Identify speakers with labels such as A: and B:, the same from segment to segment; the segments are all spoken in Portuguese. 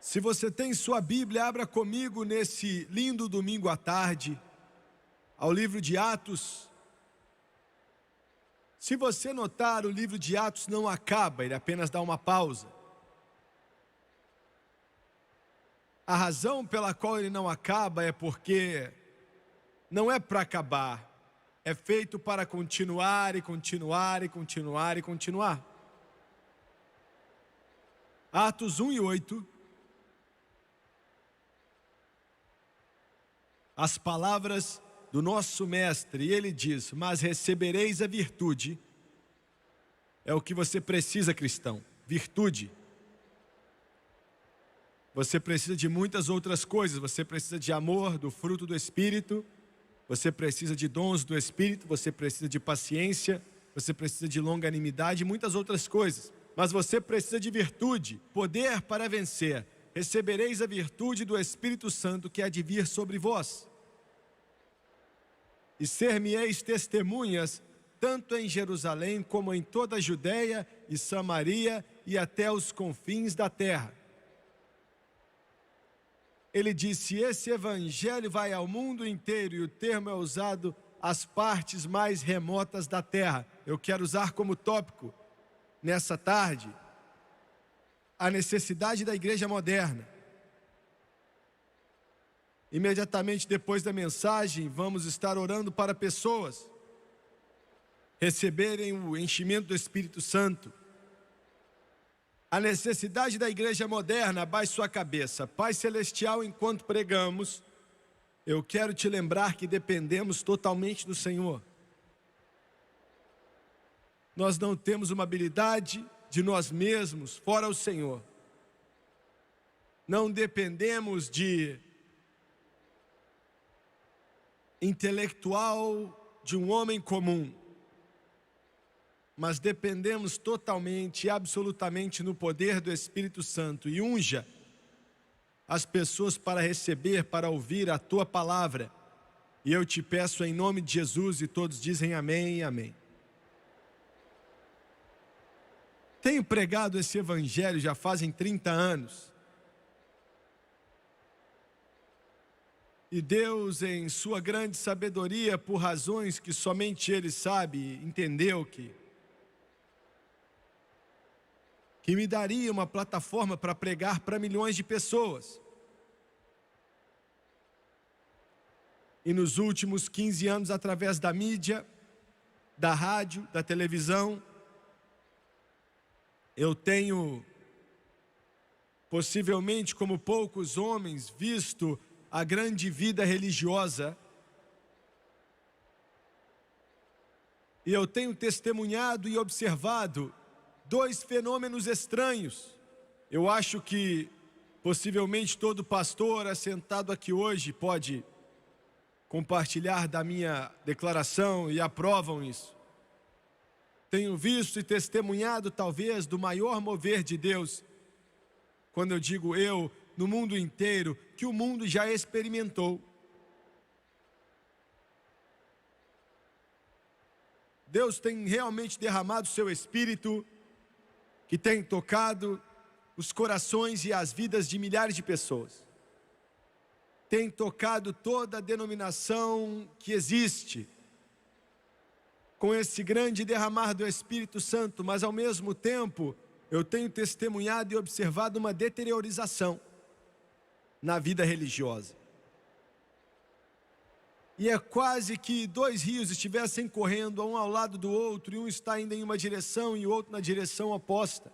A: Se você tem sua Bíblia, abra comigo nesse lindo domingo à tarde, ao livro de Atos. Se você notar, o livro de Atos não acaba, ele apenas dá uma pausa. A razão pela qual ele não acaba é porque não é para acabar, é feito para continuar e continuar e continuar e continuar. Atos 1 e 8. As palavras do nosso mestre, e ele diz: mas recebereis a virtude. É o que você precisa, cristão, virtude. Você precisa de muitas outras coisas, você precisa de amor, do fruto do Espírito, você precisa de dons do Espírito, você precisa de paciência, você precisa de longanimidade e muitas outras coisas. Mas você precisa de virtude, poder para vencer. Recebereis a virtude do Espírito Santo que há de vir sobre vós. E ser-me-eis testemunhas, tanto em Jerusalém como em toda a Judeia e Samaria e até os confins da terra. Ele disse: esse evangelho vai ao mundo inteiro, e o termo é usado às partes mais remotas da terra. Eu quero usar como tópico, nessa tarde, a necessidade da igreja moderna. Imediatamente depois da mensagem, vamos estar orando para pessoas receberem o enchimento do Espírito Santo. A necessidade da igreja moderna. Abaixe sua cabeça. Pai Celestial, enquanto pregamos, eu quero te lembrar que dependemos totalmente do Senhor. Nós não temos uma habilidade de nós mesmos, fora o Senhor. Não dependemos de intelectual de um homem comum, mas dependemos totalmente e absolutamente no poder do Espírito Santo. E unja as pessoas para receber, para ouvir a tua palavra. E eu te peço em nome de Jesus, e todos dizem amém e amém. Tenho pregado esse evangelho já fazem 30 anos. E Deus, em sua grande sabedoria, por razões que somente Ele sabe, entendeu que me daria uma plataforma para pregar para milhões de pessoas. E nos últimos 15 anos, através da mídia, da rádio, da televisão, eu tenho, possivelmente como poucos homens, visto a grande vida religiosa, e eu tenho testemunhado e observado dois fenômenos estranhos. Eu acho que possivelmente todo pastor assentado aqui hoje pode compartilhar da minha declaração e aprovam isso. Tenho visto e testemunhado talvez do maior mover de Deus, quando eu digo eu, no mundo inteiro, que o mundo já experimentou. Deus tem realmente derramado o seu Espírito, que tem tocado os corações e as vidas de milhares de pessoas. Tem tocado toda a denominação que existe, com esse grande derramar do Espírito Santo, mas ao mesmo tempo, eu tenho testemunhado e observado uma deteriorização na vida religiosa. E é quase que dois rios estivessem correndo um ao lado do outro, e um está indo em uma direção e o outro na direção oposta.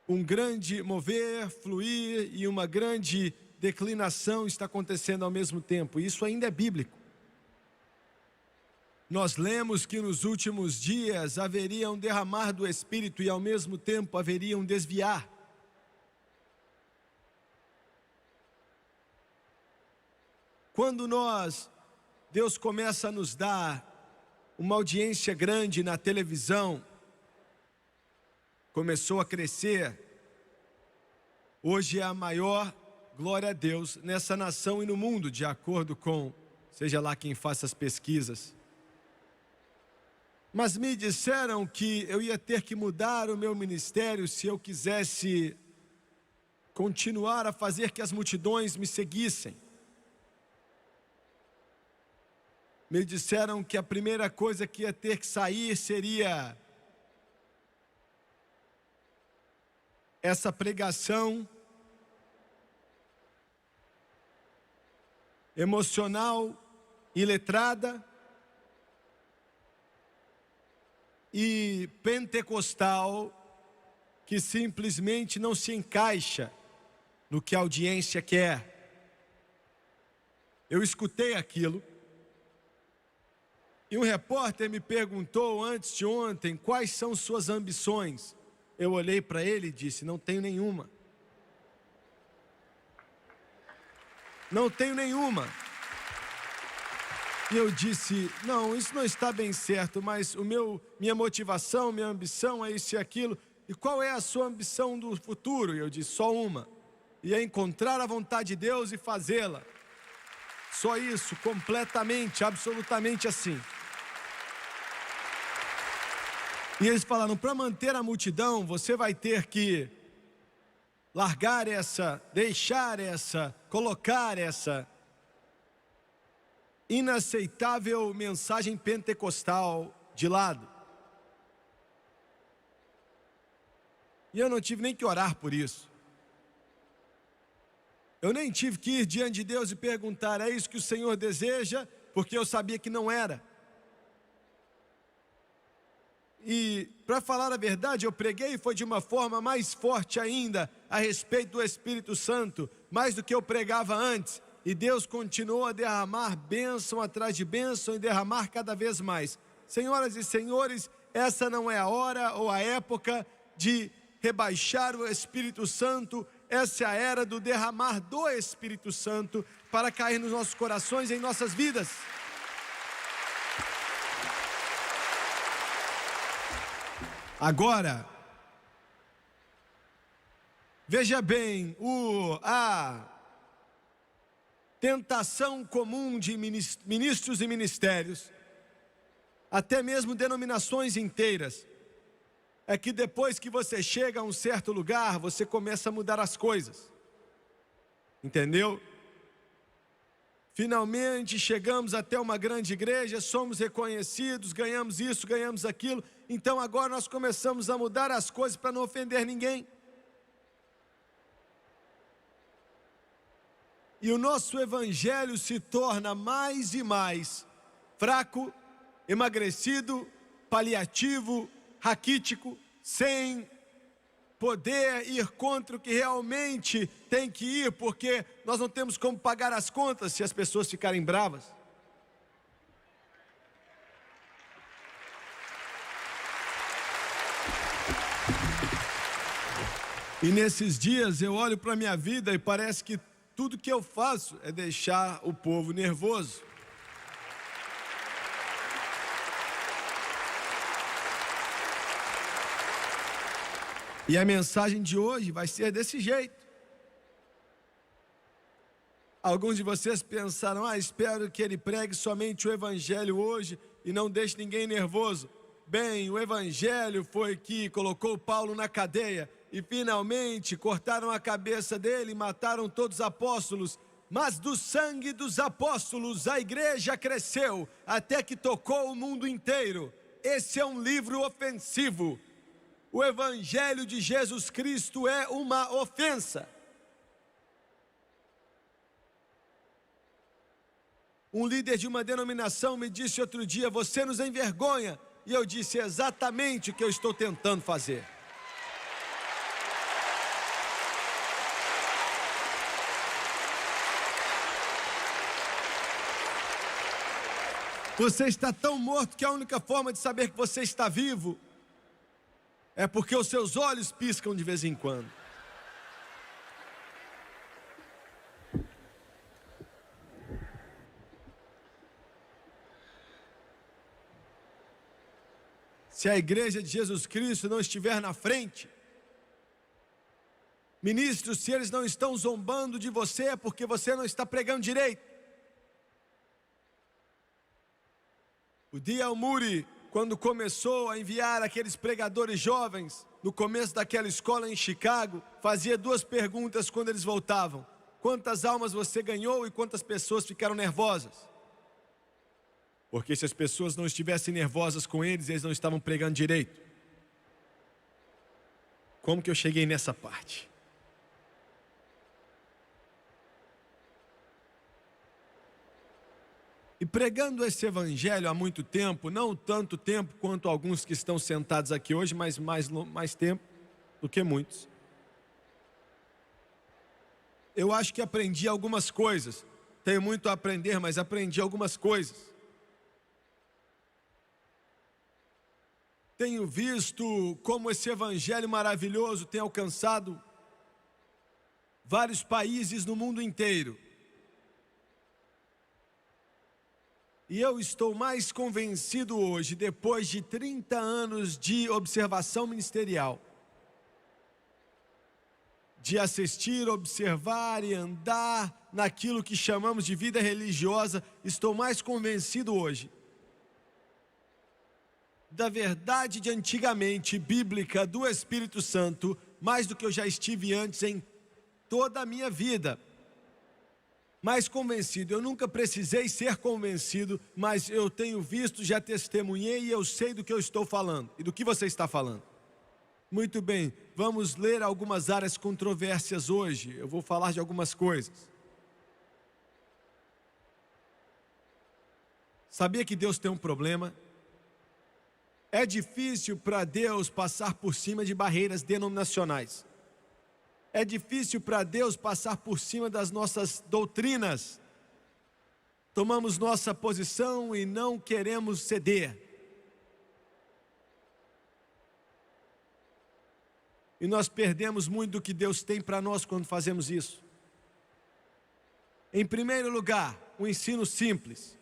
A: Um grande mover, fluir e uma grande declinação está acontecendo ao mesmo tempo. Isso ainda é bíblico. Nós lemos que nos últimos dias haveria um derramar do Espírito e ao mesmo tempo haveria um desviar. Quando Deus começa a nos dar uma audiência grande na televisão, começou a crescer, hoje é a maior, glória a Deus, nessa nação e no mundo, de acordo com, seja lá quem faça as pesquisas. Mas me disseram que eu ia ter que mudar o meu ministério se eu quisesse continuar a fazer que as multidões me seguissem. Me disseram que a primeira coisa que ia ter que sair seria essa pregação emocional, iletrada e pentecostal, que simplesmente não se encaixa no que a audiência quer. Eu escutei aquilo e um repórter me perguntou antes de ontem quais são suas ambições. Eu olhei para ele e disse: não tenho nenhuma. Não tenho nenhuma. E eu disse: não, isso não está bem certo, mas minha motivação, minha ambição é isso e aquilo. E qual é a sua ambição do futuro? E eu disse: só uma. E é encontrar a vontade de Deus e fazê-la. Só isso, completamente, absolutamente assim. E eles falaram: para manter a multidão, você vai ter que largar essa, deixar essa, colocar essa inaceitável mensagem pentecostal de lado. E eu não tive nem que orar por isso. Eu nem tive que ir diante de Deus e perguntar: é isso que o Senhor deseja? Porque eu sabia que não era. E, para falar a verdade, eu preguei e foi de uma forma mais forte ainda a respeito do Espírito Santo, mais do que eu pregava antes. E Deus continuou a derramar bênção atrás de bênção e derramar cada vez mais. Senhoras e senhores, essa não é a hora ou a época de rebaixar o Espírito Santo. Essa é a era do derramar do Espírito Santo para cair nos nossos corações e em nossas vidas. Agora, veja bem, a tentação comum de ministros e ministérios, até mesmo denominações inteiras, é que depois que você chega a um certo lugar, você começa a mudar as coisas. Entendeu? Finalmente chegamos até uma grande igreja, somos reconhecidos, ganhamos isso, ganhamos aquilo. Então agora nós começamos a mudar as coisas para não ofender ninguém. E o nosso evangelho se torna mais e mais fraco, emagrecido, paliativo, raquítico, sem poder ir contra o que realmente tem que ir, porque nós não temos como pagar as contas se as pessoas ficarem bravas. E nesses dias eu olho para a minha vida e parece que tudo que eu faço é deixar o povo nervoso. E a mensagem de hoje vai ser desse jeito. Alguns de vocês pensaram: espero que ele pregue somente o Evangelho hoje e não deixe ninguém nervoso. Bem, o Evangelho foi que colocou Paulo na cadeia e finalmente cortaram a cabeça dele e mataram todos os apóstolos. Mas do sangue dos apóstolos a igreja cresceu até que tocou o mundo inteiro. Esse é um livro ofensivo. O Evangelho de Jesus Cristo é uma ofensa. Um líder de uma denominação me disse outro dia: você nos envergonha. E eu disse: exatamente o que eu estou tentando fazer. Você está tão morto que a única forma de saber que você está vivo é porque os seus olhos piscam de vez em quando. Se a igreja de Jesus Cristo não estiver na frente, ministros, se eles não estão zombando de você, é porque você não está pregando direito. O D.L. Moody, quando começou a enviar aqueles pregadores jovens, no começo daquela escola em Chicago, fazia 2 perguntas quando eles voltavam: quantas almas você ganhou e quantas pessoas ficaram nervosas? Porque se as pessoas não estivessem nervosas com eles, eles não estavam pregando direito. Como que eu cheguei nessa parte? E pregando esse evangelho há muito tempo, não tanto tempo quanto alguns que estão sentados aqui hoje, mas mais tempo do que muitos. Eu acho que aprendi algumas coisas. Tenho muito a aprender, mas aprendi algumas coisas. Tenho visto como esse evangelho maravilhoso tem alcançado vários países no mundo inteiro. E eu estou mais convencido hoje, depois de 30 anos de observação ministerial, de assistir, observar e andar naquilo que chamamos de vida religiosa, estou mais convencido hoje da verdade de antigamente, bíblica, do Espírito Santo, mais do que eu já estive antes em toda a minha vida. Mais convencido, eu nunca precisei ser convencido, mas eu tenho visto, já testemunhei e eu sei do que eu estou falando e do que você está falando. Muito bem, vamos ler algumas áreas controversas hoje, eu vou falar de algumas coisas. Sabia que Deus tem um problema? É difícil para Deus passar por cima de barreiras denominacionais. É difícil para Deus passar por cima das nossas doutrinas. Tomamos nossa posição e não queremos ceder. E nós perdemos muito do que Deus tem para nós quando fazemos isso. Em primeiro lugar, um ensino simples.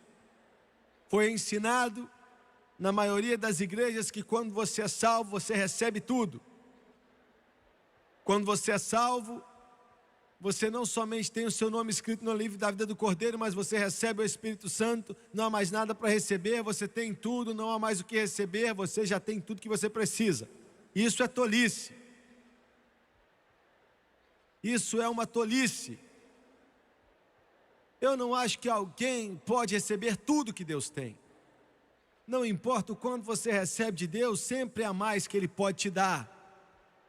A: Foi ensinado na maioria das igrejas que quando você é salvo, você recebe tudo. Quando você é salvo, você não somente tem o seu nome escrito no livro da vida do Cordeiro, mas você recebe o Espírito Santo, não há mais nada para receber, você tem tudo, não há mais o que receber, você já tem tudo que você precisa. Isso é tolice. Isso é uma tolice. Eu não acho que alguém pode receber tudo que Deus tem. Não importa o quanto você recebe de Deus, sempre há mais que Ele pode te dar.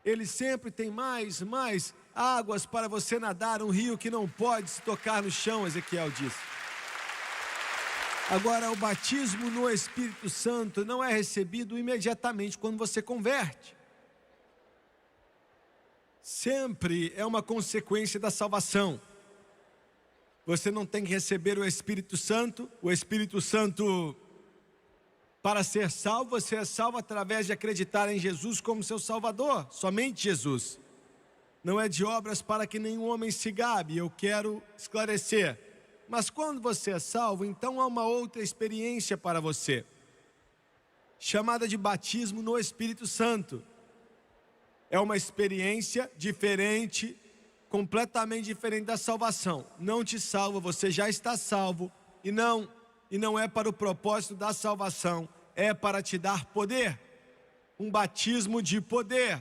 A: Ele sempre tem mais águas para você nadar, um rio que não pode se tocar no chão, Ezequiel disse. Agora, o batismo no Espírito Santo não é recebido imediatamente quando você converte. Sempre é uma consequência da salvação. Você não tem que receber o Espírito Santo. Para ser salvo, você é salvo através de acreditar em Jesus como seu Salvador, somente Jesus. Não é de obras para que nenhum homem se gabe, eu quero esclarecer. Mas quando você é salvo, então há uma outra experiência para você, chamada de batismo no Espírito Santo. É uma experiência diferente, completamente diferente da salvação. Não te salva, você já está salvo, e não é para o propósito da salvação, é para te dar poder, um batismo de poder.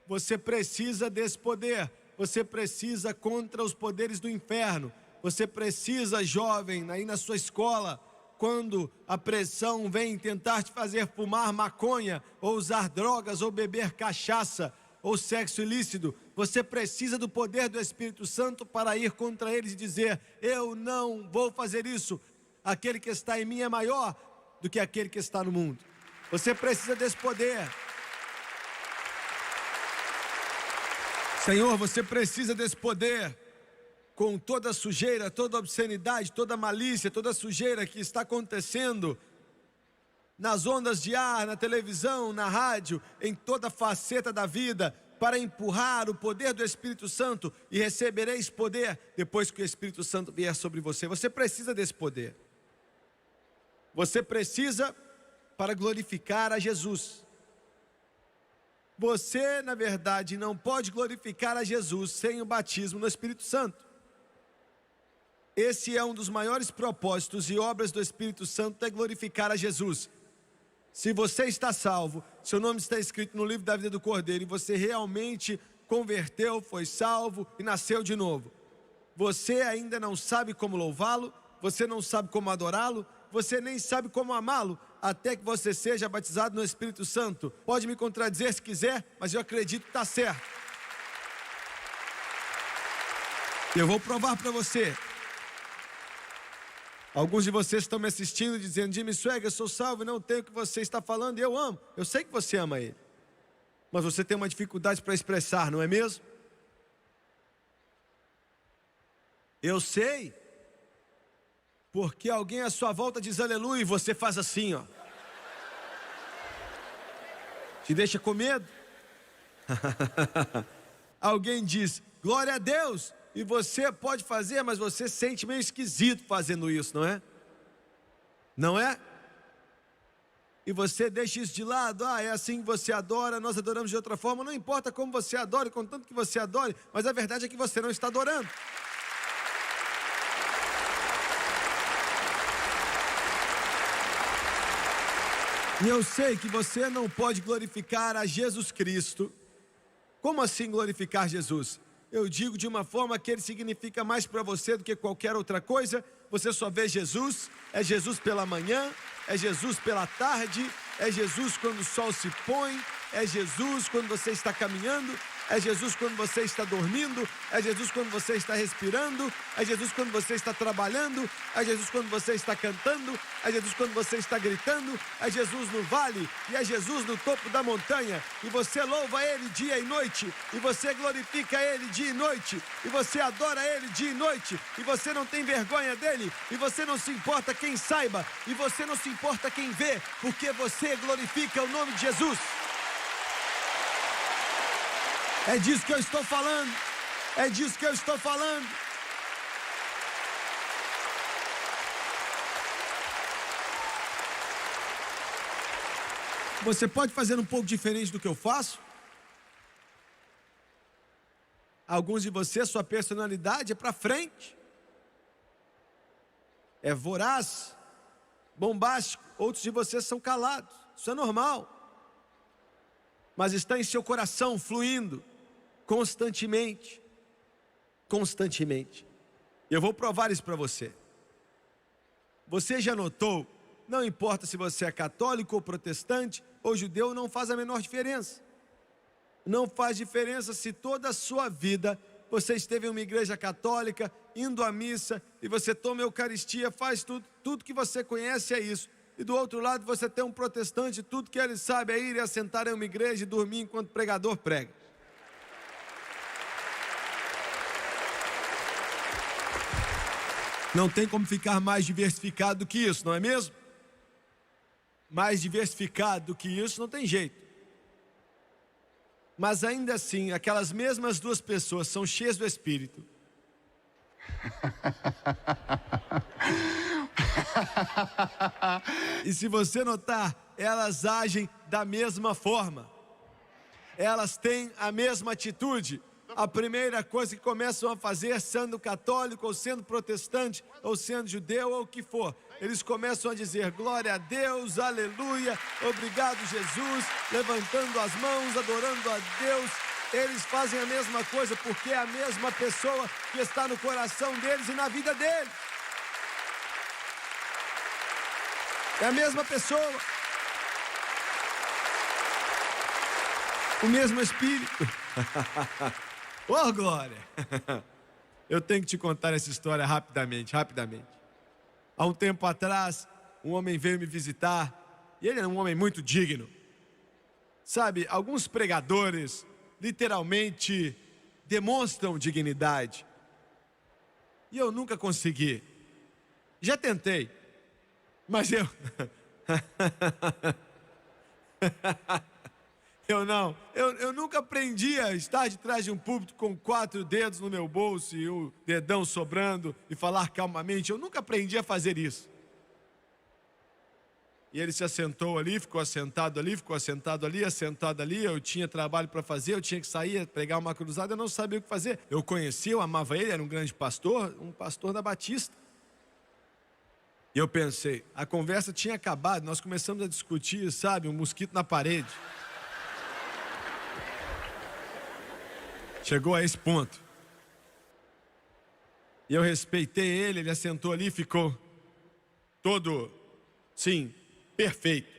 A: Você precisa desse poder, você precisa contra os poderes do inferno, você precisa, jovem, aí na sua escola, quando a pressão vem tentar te fazer fumar maconha, ou usar drogas, ou beber cachaça, ou sexo ilícito, você precisa do poder do Espírito Santo para ir contra eles e dizer: eu não vou fazer isso. Aquele que está em mim é maior do que aquele que está no mundo. Você precisa desse poder. Senhor, você precisa desse poder. Com toda a sujeira, toda a obscenidade, toda a malícia, toda a sujeira que está acontecendo nas ondas de ar, na televisão, na rádio, em toda a faceta da vida, para empurrar o poder do Espírito Santo, e recebereis poder depois que o Espírito Santo vier sobre você. Você precisa desse poder. Você precisa para glorificar a Jesus. Você, na verdade, não pode glorificar a Jesus sem o batismo no Espírito Santo. Esse é um dos maiores propósitos e obras do Espírito Santo, é glorificar a Jesus. Se você está salvo, seu nome está escrito no livro da vida do Cordeiro e você realmente converteu, foi salvo e nasceu de novo, você ainda não sabe como louvá-lo, você não sabe como adorá-lo, você nem sabe como amá-lo, até que você seja batizado no Espírito Santo. Pode me contradizer se quiser, mas eu acredito que está certo. Eu vou provar para você. Alguns de vocês estão me assistindo dizendo: Jimmy Swaggart, eu sou salvo e não tenho o que você está falando, e eu amo. Eu sei que você ama ele, mas você tem uma dificuldade para expressar, não é mesmo? Eu sei, porque alguém à sua volta diz aleluia e você faz assim, ó. Te deixa com medo? Alguém diz glória a Deus e você pode fazer, mas você se sente meio esquisito fazendo isso, não é? Não é? E você deixa isso de lado. É assim que você adora, nós adoramos de outra forma. Não importa como você adora, contanto que você adore, mas a verdade é que você não está adorando. E eu sei que você não pode glorificar a Jesus Cristo. Como assim glorificar Jesus? Eu digo de uma forma que ele significa mais para você do que qualquer outra coisa. Você só vê Jesus, é Jesus pela manhã, é Jesus pela tarde, é Jesus quando o sol se põe, é Jesus quando você está caminhando, é Jesus quando você está dormindo, é Jesus quando você está respirando, é Jesus quando você está trabalhando, é Jesus quando você está cantando, é Jesus quando você está gritando, é Jesus no vale e é Jesus no topo da montanha. E você louva Ele dia e noite, e você glorifica Ele dia e noite, e você adora Ele dia e noite, e você não tem vergonha dEle, e você não se importa quem saiba, e você não se importa quem vê, porque você glorifica o nome de Jesus. É disso que eu estou falando. É disso que eu estou falando. Você pode fazer um pouco diferente do que eu faço? Alguns de vocês, sua personalidade é para frente. É voraz, bombástico. Outros de vocês são calados. Isso é normal. Mas está em seu coração fluindo constantemente. Constantemente. Eu vou provar isso para você. Você já notou? Não importa se você é católico ou protestante ou judeu, não faz a menor diferença. Não faz diferença se toda a sua vida você esteve em uma igreja católica, indo à missa, e você toma a Eucaristia, faz tudo que você conhece é isso. E do outro lado você tem um protestante, tudo que ele sabe é ir e assentar em uma igreja e dormir enquanto o pregador prega. Não tem como ficar mais diversificado do que isso, não é mesmo? Mais diversificado do que isso não tem jeito. Mas ainda assim, aquelas mesmas duas pessoas são cheias do Espírito. E se você notar, elas agem da mesma forma. Elas têm a mesma atitude. A primeira coisa que começam a fazer, sendo católico, ou sendo protestante, ou sendo judeu, ou o que for, eles começam a dizer glória a Deus, aleluia, obrigado Jesus, levantando as mãos, adorando a Deus. Eles fazem a mesma coisa porque é a mesma pessoa que está no coração deles e na vida deles. É a mesma pessoa. O mesmo Espírito. Oh, glória! Eu tenho que te contar essa história rapidamente. Há um tempo atrás, um homem veio me visitar, e ele era um homem muito digno. Sabe, alguns pregadores literalmente demonstram dignidade. E eu nunca consegui. Já tentei, mas eu nunca aprendi a estar de trás de um púlpito com 4 dedos no meu bolso e o dedão sobrando e falar calmamente. Eu nunca aprendi a fazer isso. E ele se assentou ali, ficou assentado ali, assentado ali. Eu tinha trabalho para fazer, eu tinha que sair, pregar uma cruzada, eu não sabia o que fazer. Eu conhecia, eu amava ele, era um grande pastor, um pastor da Batista. E eu pensei, a conversa tinha acabado, nós começamos a discutir, sabe, um mosquito na parede. Chegou a esse ponto. E eu respeitei ele, ele assentou ali e ficou todo, sim, perfeito.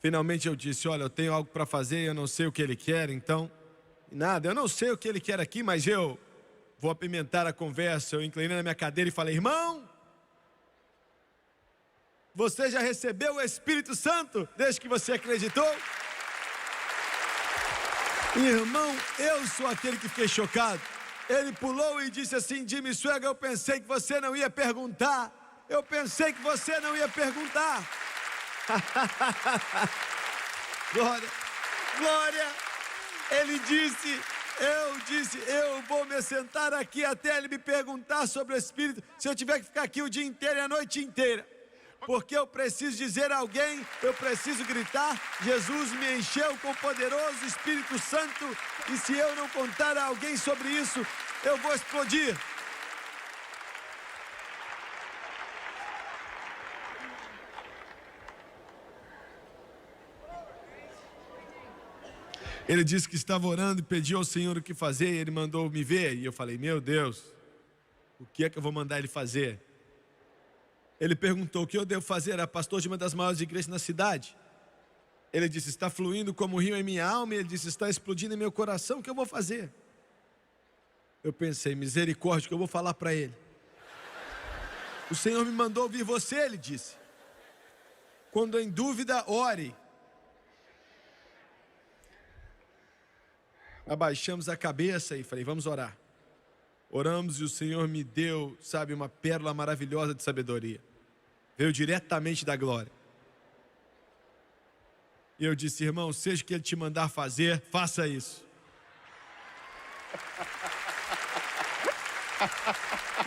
A: Finalmente eu disse, olha, eu tenho algo para fazer, eu não sei o que ele quer, então... Nada, eu não sei o que ele quer aqui, mas eu vou apimentar a conversa. Eu inclinei na minha cadeira e falei, irmão, você já recebeu o Espírito Santo desde que você acreditou? Irmão, eu sou aquele que fiquei chocado. Ele pulou e disse assim, Jimmy Swaggart, eu pensei que você não ia perguntar. Eu pensei que você não ia perguntar. Glória, glória. Ele disse, eu vou me sentar aqui até ele me perguntar sobre o Espírito. Se eu tiver que ficar aqui o dia inteiro e a noite inteira. Porque eu preciso dizer a alguém, eu preciso gritar, Jesus me encheu com o poderoso Espírito Santo, e se eu não contar a alguém sobre isso, eu vou explodir. Ele disse que estava orando e pediu ao Senhor o que fazer, e ele mandou me ver, e eu falei, meu Deus, o que é que eu vou mandar ele fazer? Ele perguntou o que eu devo fazer, era pastor de uma das maiores igrejas na cidade. Ele disse, está fluindo como um rio em minha alma, e ele disse, está explodindo em meu coração, o que eu vou fazer? Eu pensei, misericórdia, o que eu vou falar para ele? O Senhor me mandou ouvir você, ele disse. Quando em dúvida, ore. Abaixamos a cabeça e falei, vamos orar. Oramos e o Senhor me deu, sabe, uma pérola maravilhosa de sabedoria. Veio diretamente da glória. E eu disse, irmão, seja o que Ele te mandar fazer, faça isso.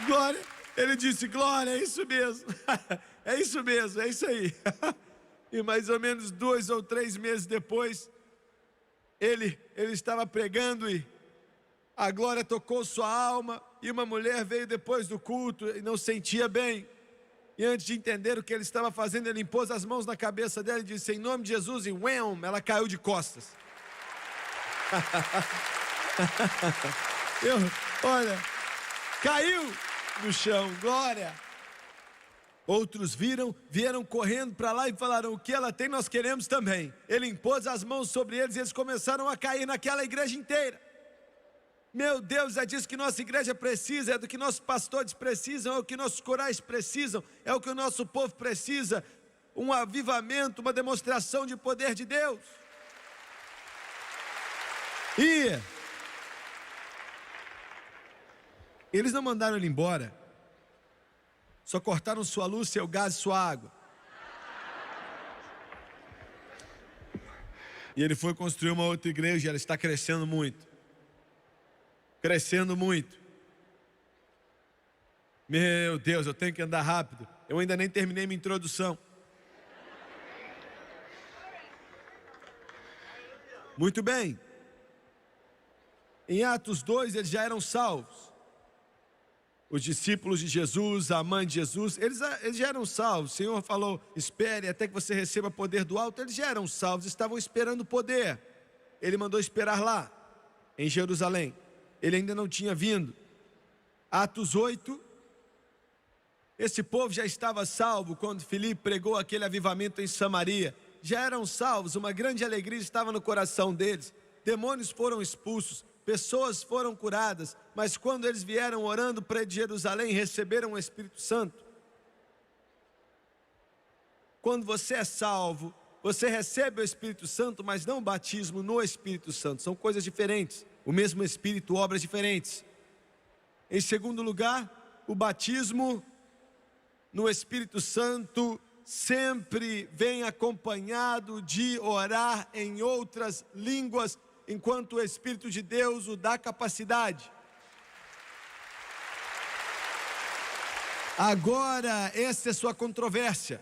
A: Glória. Ele disse, glória, é isso mesmo. É isso mesmo, é isso aí. E mais ou menos 2 ou 3 meses depois, ele estava pregando e a glória tocou sua alma, e uma mulher veio depois do culto e não sentia bem. E antes de entender o que ele estava fazendo, ele impôs as mãos na cabeça dela e disse, em nome de Jesus, e uém, ela caiu de costas. Olha, caiu no chão, glória. Outros vieram correndo para lá e falaram, o que ela tem nós queremos também. Ele impôs as mãos sobre eles e eles começaram a cair naquela igreja inteira. Meu Deus, é disso que nossa igreja precisa, é do que nossos pastores precisam, é o que nossos corais precisam, é o que o nosso povo precisa, um avivamento, uma demonstração de poder de Deus. E eles não mandaram ele embora, só cortaram sua luz, seu gás e sua água. E ele foi construir uma outra igreja, ela está crescendo muito. Crescendo muito. Meu Deus, eu tenho que andar rápido. Eu ainda nem terminei minha introdução. Muito bem. Em Atos 2, eles já eram salvos. Os discípulos de Jesus, a mãe de Jesus, eles já eram salvos. O Senhor falou, espere até que você receba poder do alto. Eles já eram salvos, estavam esperando o poder. Ele mandou esperar lá, em Jerusalém. Ele ainda não tinha vindo. Atos 8, esse povo já estava salvo quando Filipe pregou aquele avivamento em Samaria. Já eram salvos, uma grande alegria estava no coração deles. Demônios foram expulsos, pessoas foram curadas, mas quando eles vieram orando para Jerusalém, receberam o Espírito Santo. Quando você é salvo, você recebe o Espírito Santo, mas não o batismo no Espírito Santo, são coisas diferentes. O mesmo Espírito, obras diferentes. Em segundo lugar, o batismo no Espírito Santo sempre vem acompanhado de orar em outras línguas, enquanto o Espírito de Deus o dá capacidade. Agora, essa é sua controvérsia.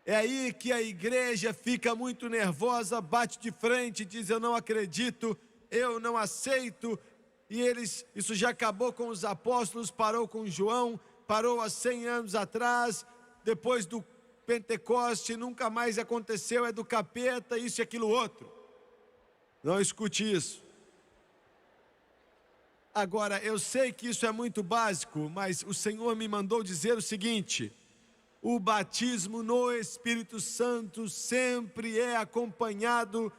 A: É aí que a igreja fica muito nervosa, bate de frente, diz, eu não acredito, eu não aceito. E isso já acabou com os apóstolos, parou com João. parou há 100 anos atrás, depois do Pentecoste, nunca mais aconteceu, é do capeta, isso e aquilo outro. Não escute isso. Agora, eu sei que isso é muito básico, mas o Senhor me mandou dizer o seguinte: o batismo no Espírito Santo sempre é acompanhado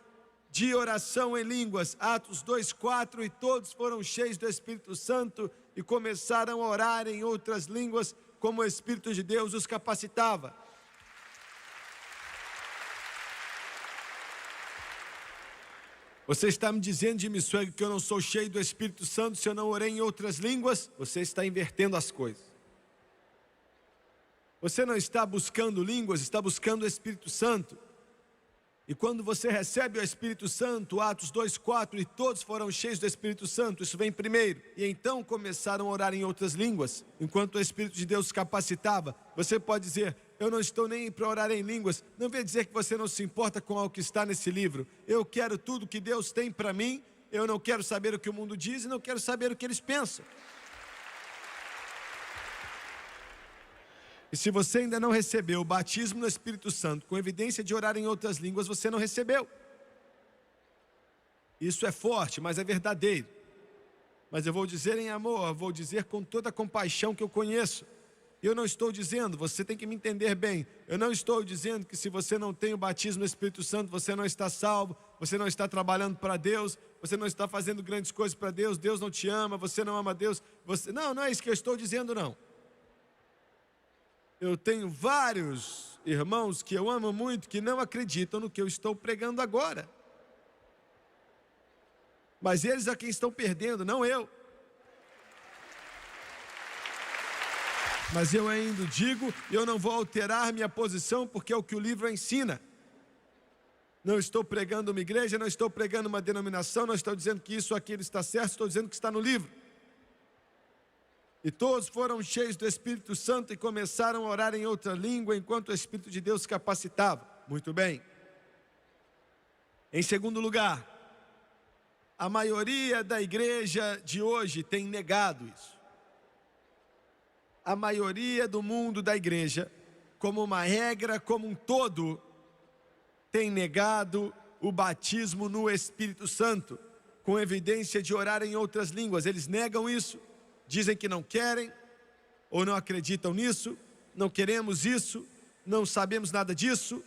A: de oração em línguas. Atos 2:4, e todos foram cheios do Espírito Santo e começaram a orar em outras línguas, como o Espírito de Deus os capacitava. Você está me dizendo, Jimmy Swaggart, que eu não sou cheio do Espírito Santo se eu não orei em outras línguas? Você está invertendo as coisas. Você não está buscando línguas, está buscando o Espírito Santo. E quando você recebe o Espírito Santo, Atos 2:4, e todos foram cheios do Espírito Santo, isso vem primeiro. E então começaram a orar em outras línguas, enquanto o Espírito de Deus os capacitava. Você pode dizer: eu não estou nem para orar em línguas. Não vem dizer que você não se importa com o que está nesse livro. Eu quero tudo que Deus tem para mim. Eu não quero saber o que o mundo diz e não quero saber o que eles pensam. E se você ainda não recebeu o batismo no Espírito Santo, com evidência de orar em outras línguas, você não recebeu. Isso é forte, mas é verdadeiro. Mas eu vou dizer em amor, eu vou dizer com toda a compaixão que eu conheço. Eu não estou dizendo, você tem que me entender bem, eu não estou dizendo que se você não tem o batismo no Espírito Santo, você não está salvo, você não está trabalhando para Deus, você não está fazendo grandes coisas para Deus, Deus não te ama, você não ama Deus. Não é isso que eu estou dizendo, não. Eu tenho vários irmãos que eu amo muito, que não acreditam no que eu estou pregando agora. Mas eles é quem estão perdendo, não eu. Mas eu ainda digo, eu não vou alterar minha posição, porque é o que o livro ensina. Não estou pregando uma igreja, não estou pregando uma denominação, não estou dizendo que isso ou aquilo está certo, estou dizendo que está no livro. E todos foram cheios do Espírito Santo e começaram a orar em outra língua, enquanto o Espírito de Deus capacitava. Muito bem. Em segundo lugar, a maioria da igreja de hoje tem negado isso. A maioria do mundo da igreja, como uma regra, como um todo, tem negado o batismo no Espírito Santo, com evidência de orar em outras línguas. Eles negam isso. Dizem que não querem, ou não acreditam nisso, não queremos isso, não sabemos nada disso,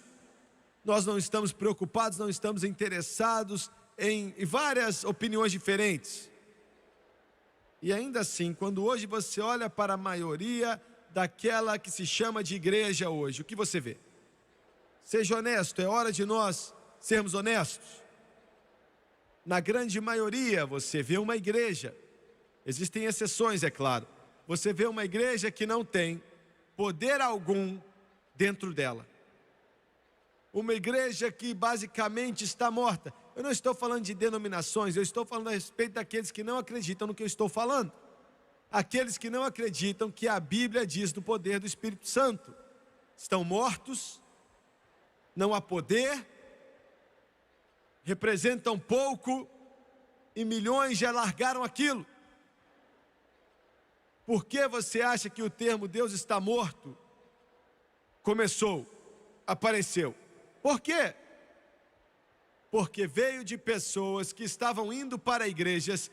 A: nós não estamos preocupados, não estamos interessados em várias opiniões diferentes. E ainda assim, quando hoje você olha para a maioria daquela que se chama de igreja hoje, o que você vê? Seja honesto, é hora de nós sermos honestos. Na grande maioria você vê uma igreja. Existem exceções, é claro. Você vê uma igreja que não tem poder algum dentro dela. Uma igreja que basicamente está morta. Eu não estou falando de denominações, eu estou falando a respeito daqueles que não acreditam no que eu estou falando. Aqueles que não acreditam que a Bíblia diz do poder do Espírito Santo. Estão mortos, não há poder, representam pouco e milhões já largaram aquilo. Por que você acha que o termo Deus está morto começou, apareceu? Por quê? Porque veio de pessoas que estavam indo para igrejas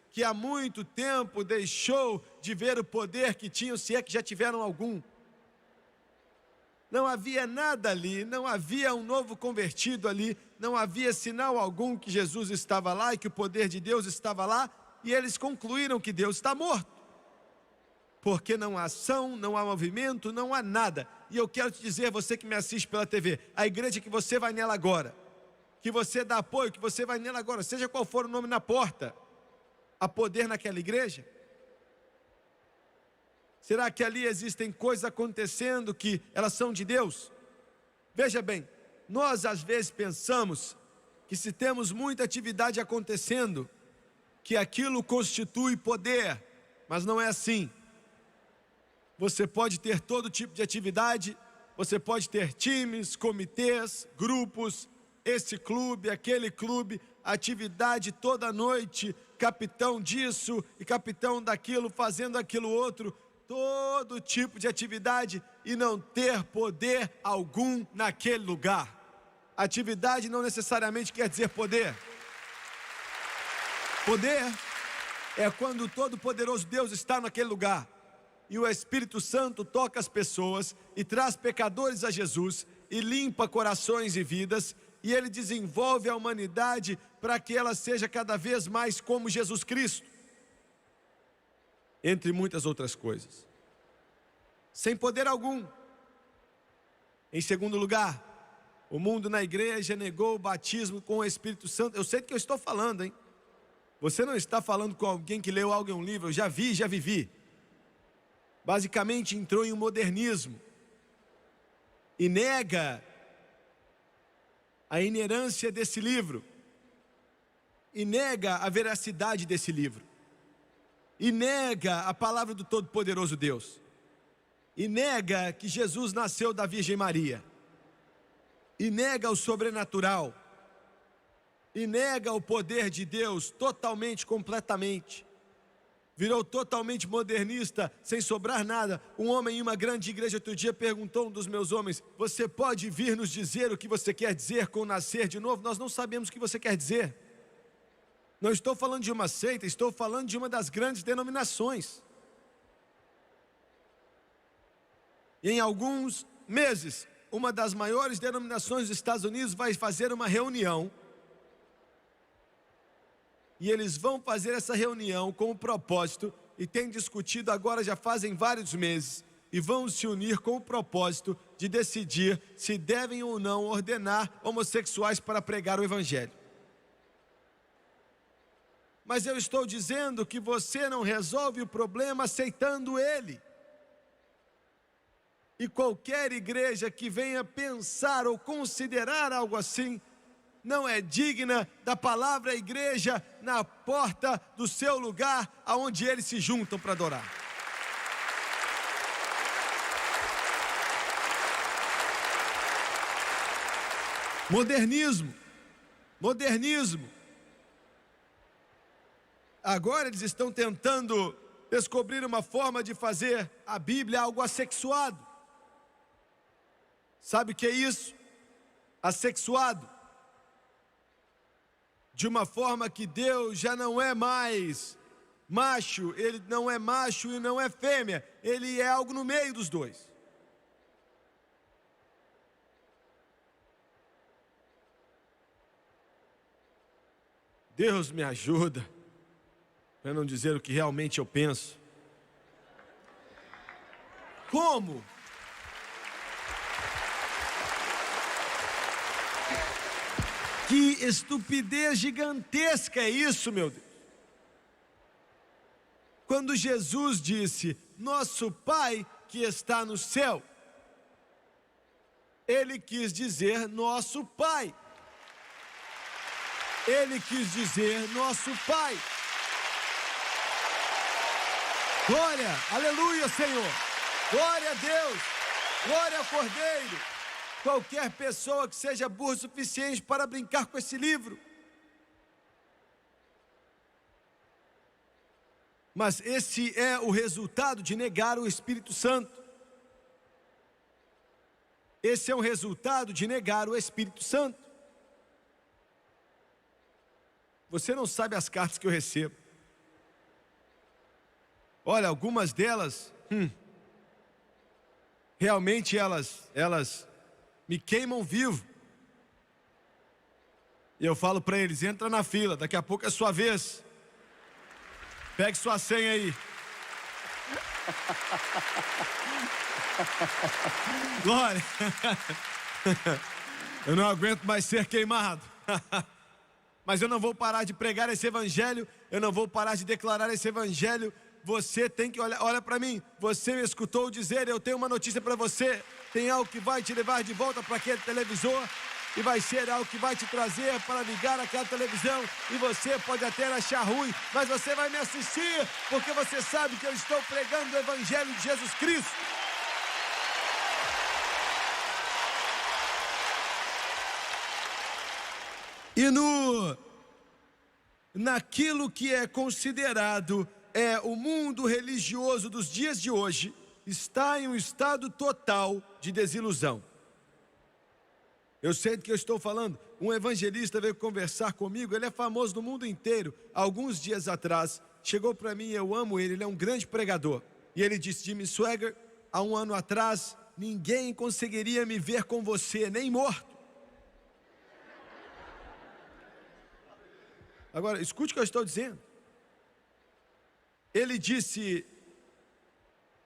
A: que há muito tempo deixou de ver o poder que tinham, se é que já tiveram algum. Não havia nada ali, não havia um novo convertido ali, não havia sinal algum que Jesus estava lá e que o poder de Deus estava lá, e eles concluíram que Deus está morto. Porque não há ação, não há movimento, não há nada. E eu quero te dizer, você que me assiste pela TV, a igreja que você vai nela agora, que você dá apoio, que você vai nela agora, seja qual for o nome na porta, há poder naquela igreja? Será que ali existem coisas acontecendo que elas são de Deus? Veja bem, nós às vezes pensamos que se temos muita atividade acontecendo, que aquilo constitui poder, mas não é assim. Você pode ter todo tipo de atividade, você pode ter times, comitês, grupos, esse clube, aquele clube, atividade toda noite, capitão disso e capitão daquilo, fazendo aquilo outro. todo tipo de atividade e não ter poder algum naquele lugar. Atividade não necessariamente quer dizer poder. Poder é quando o Todo-Poderoso Deus está naquele lugar e o Espírito Santo toca as pessoas e traz pecadores a Jesus e limpa corações e vidas, e Ele desenvolve a humanidade para que ela seja cada vez mais como Jesus Cristo, entre muitas outras coisas, sem poder algum. Em segundo lugar, o mundo na igreja negou o batismo com o Espírito Santo. Eu sei do que eu estou falando, hein? Você não está falando com alguém que leu algo em um livro. Eu já vi, já vivi. Basicamente entrou em um modernismo e nega a inerência desse livro, e nega a veracidade desse livro, e nega a palavra do Todo-Poderoso Deus, e nega que Jesus nasceu da Virgem Maria, e nega o sobrenatural, e nega o poder de Deus totalmente, completamente. Virou totalmente modernista, sem sobrar nada. Um homem em uma grande igreja outro dia perguntou a um dos meus homens: você pode vir nos dizer o que você quer dizer com nascer de novo? Nós não sabemos o que você quer dizer. Não estou falando de uma seita, estou falando de uma das grandes denominações. E em alguns meses, uma das maiores denominações dos Estados Unidos vai fazer uma reunião. E eles vão fazer essa reunião com o propósito, e têm discutido agora já fazem vários meses, e vão se unir com o propósito de decidir se devem ou não ordenar homossexuais para pregar o Evangelho. Mas eu estou dizendo que você não resolve o problema aceitando ele. E qualquer igreja que venha pensar ou considerar algo assim, não é digna da palavra igreja na porta do seu lugar, aonde eles se juntam para adorar. Modernismo. Agora eles estão tentando descobrir uma forma de fazer a Bíblia algo assexuado. Sabe o que é isso? Assexuado. De uma forma que Deus já não é mais macho, ele não é macho e não é fêmea, ele é algo no meio dos dois. Deus me ajuda, para não dizer o que realmente eu penso. Como? Que estupidez gigantesca é isso, meu Deus. Quando Jesus disse, nosso Pai que está no céu, Ele quis dizer nosso Pai. Ele quis dizer nosso Pai. Glória, aleluia, Senhor. Glória a Deus, glória ao Cordeiro. Qualquer pessoa que seja burra o suficiente para brincar com esse livro. Mas esse é o resultado de negar o Espírito Santo. Esse é o resultado de negar o Espírito Santo. Você não sabe as cartas que eu recebo. Olha, algumas delas, realmente elas me queimam vivo. E eu falo para eles, entra na fila, daqui a pouco é sua vez. Pegue sua senha aí. Glória. Eu não aguento mais ser queimado. Mas eu não vou parar de pregar esse evangelho, eu não vou parar de declarar esse evangelho. Você tem que olha para mim, você me escutou dizer, eu tenho uma notícia para você. Tem algo que vai te levar de volta para aquele televisor, e vai ser algo que vai te trazer para ligar aquela televisão, e você pode até achar ruim, mas você vai me assistir, porque você sabe que eu estou pregando o evangelho de Jesus Cristo. E naquilo que é considerado o mundo religioso dos dias de hoje está em um estado total de desilusão. Eu sei do que eu estou falando. Um evangelista veio conversar comigo, ele é famoso no mundo inteiro. Alguns dias atrás, chegou para mim, eu amo ele, ele é um grande pregador. E ele disse: Jimmy Swaggart, há um ano atrás, ninguém conseguiria me ver com você, nem morto. Agora, escute o que eu estou dizendo. Ele disse: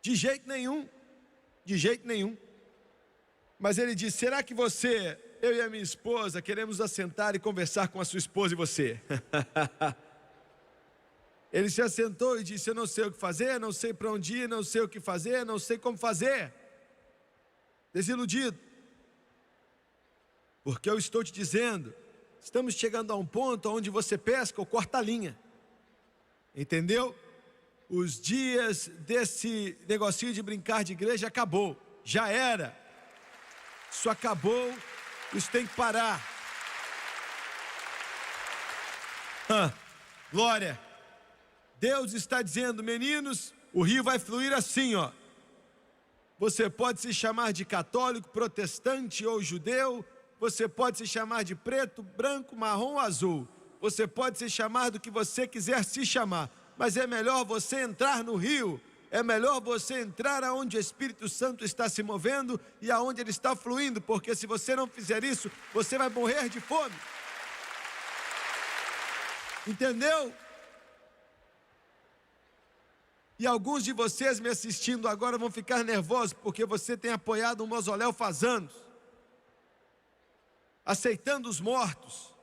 A: de jeito nenhum, de jeito nenhum. Mas ele disse: será que você, eu e a minha esposa, queremos assentar e conversar com a sua esposa e você? Ele se assentou e disse: eu não sei o que fazer, não sei para onde ir, não sei o que fazer, não sei como fazer. Desiludido. Porque eu estou te dizendo, estamos chegando a um ponto onde você pesca ou corta a linha. Entendeu? Os dias desse negocinho de brincar de igreja acabou. Já era. Isso acabou. Isso tem que parar. Glória. Deus está dizendo: meninos, o rio vai fluir assim, ó. Você pode se chamar de católico, protestante ou judeu. Você pode se chamar de preto, branco, marrom ou azul. Você pode se chamar do que você quiser se chamar. Mas é melhor você entrar no rio. É melhor você entrar aonde o Espírito Santo está se movendo e aonde ele está fluindo. Porque se você não fizer isso, você vai morrer de fome. Entendeu? E alguns de vocês me assistindo agora vão ficar nervosos porque você tem apoiado um mausoléu faz anos, aceitando os mortos.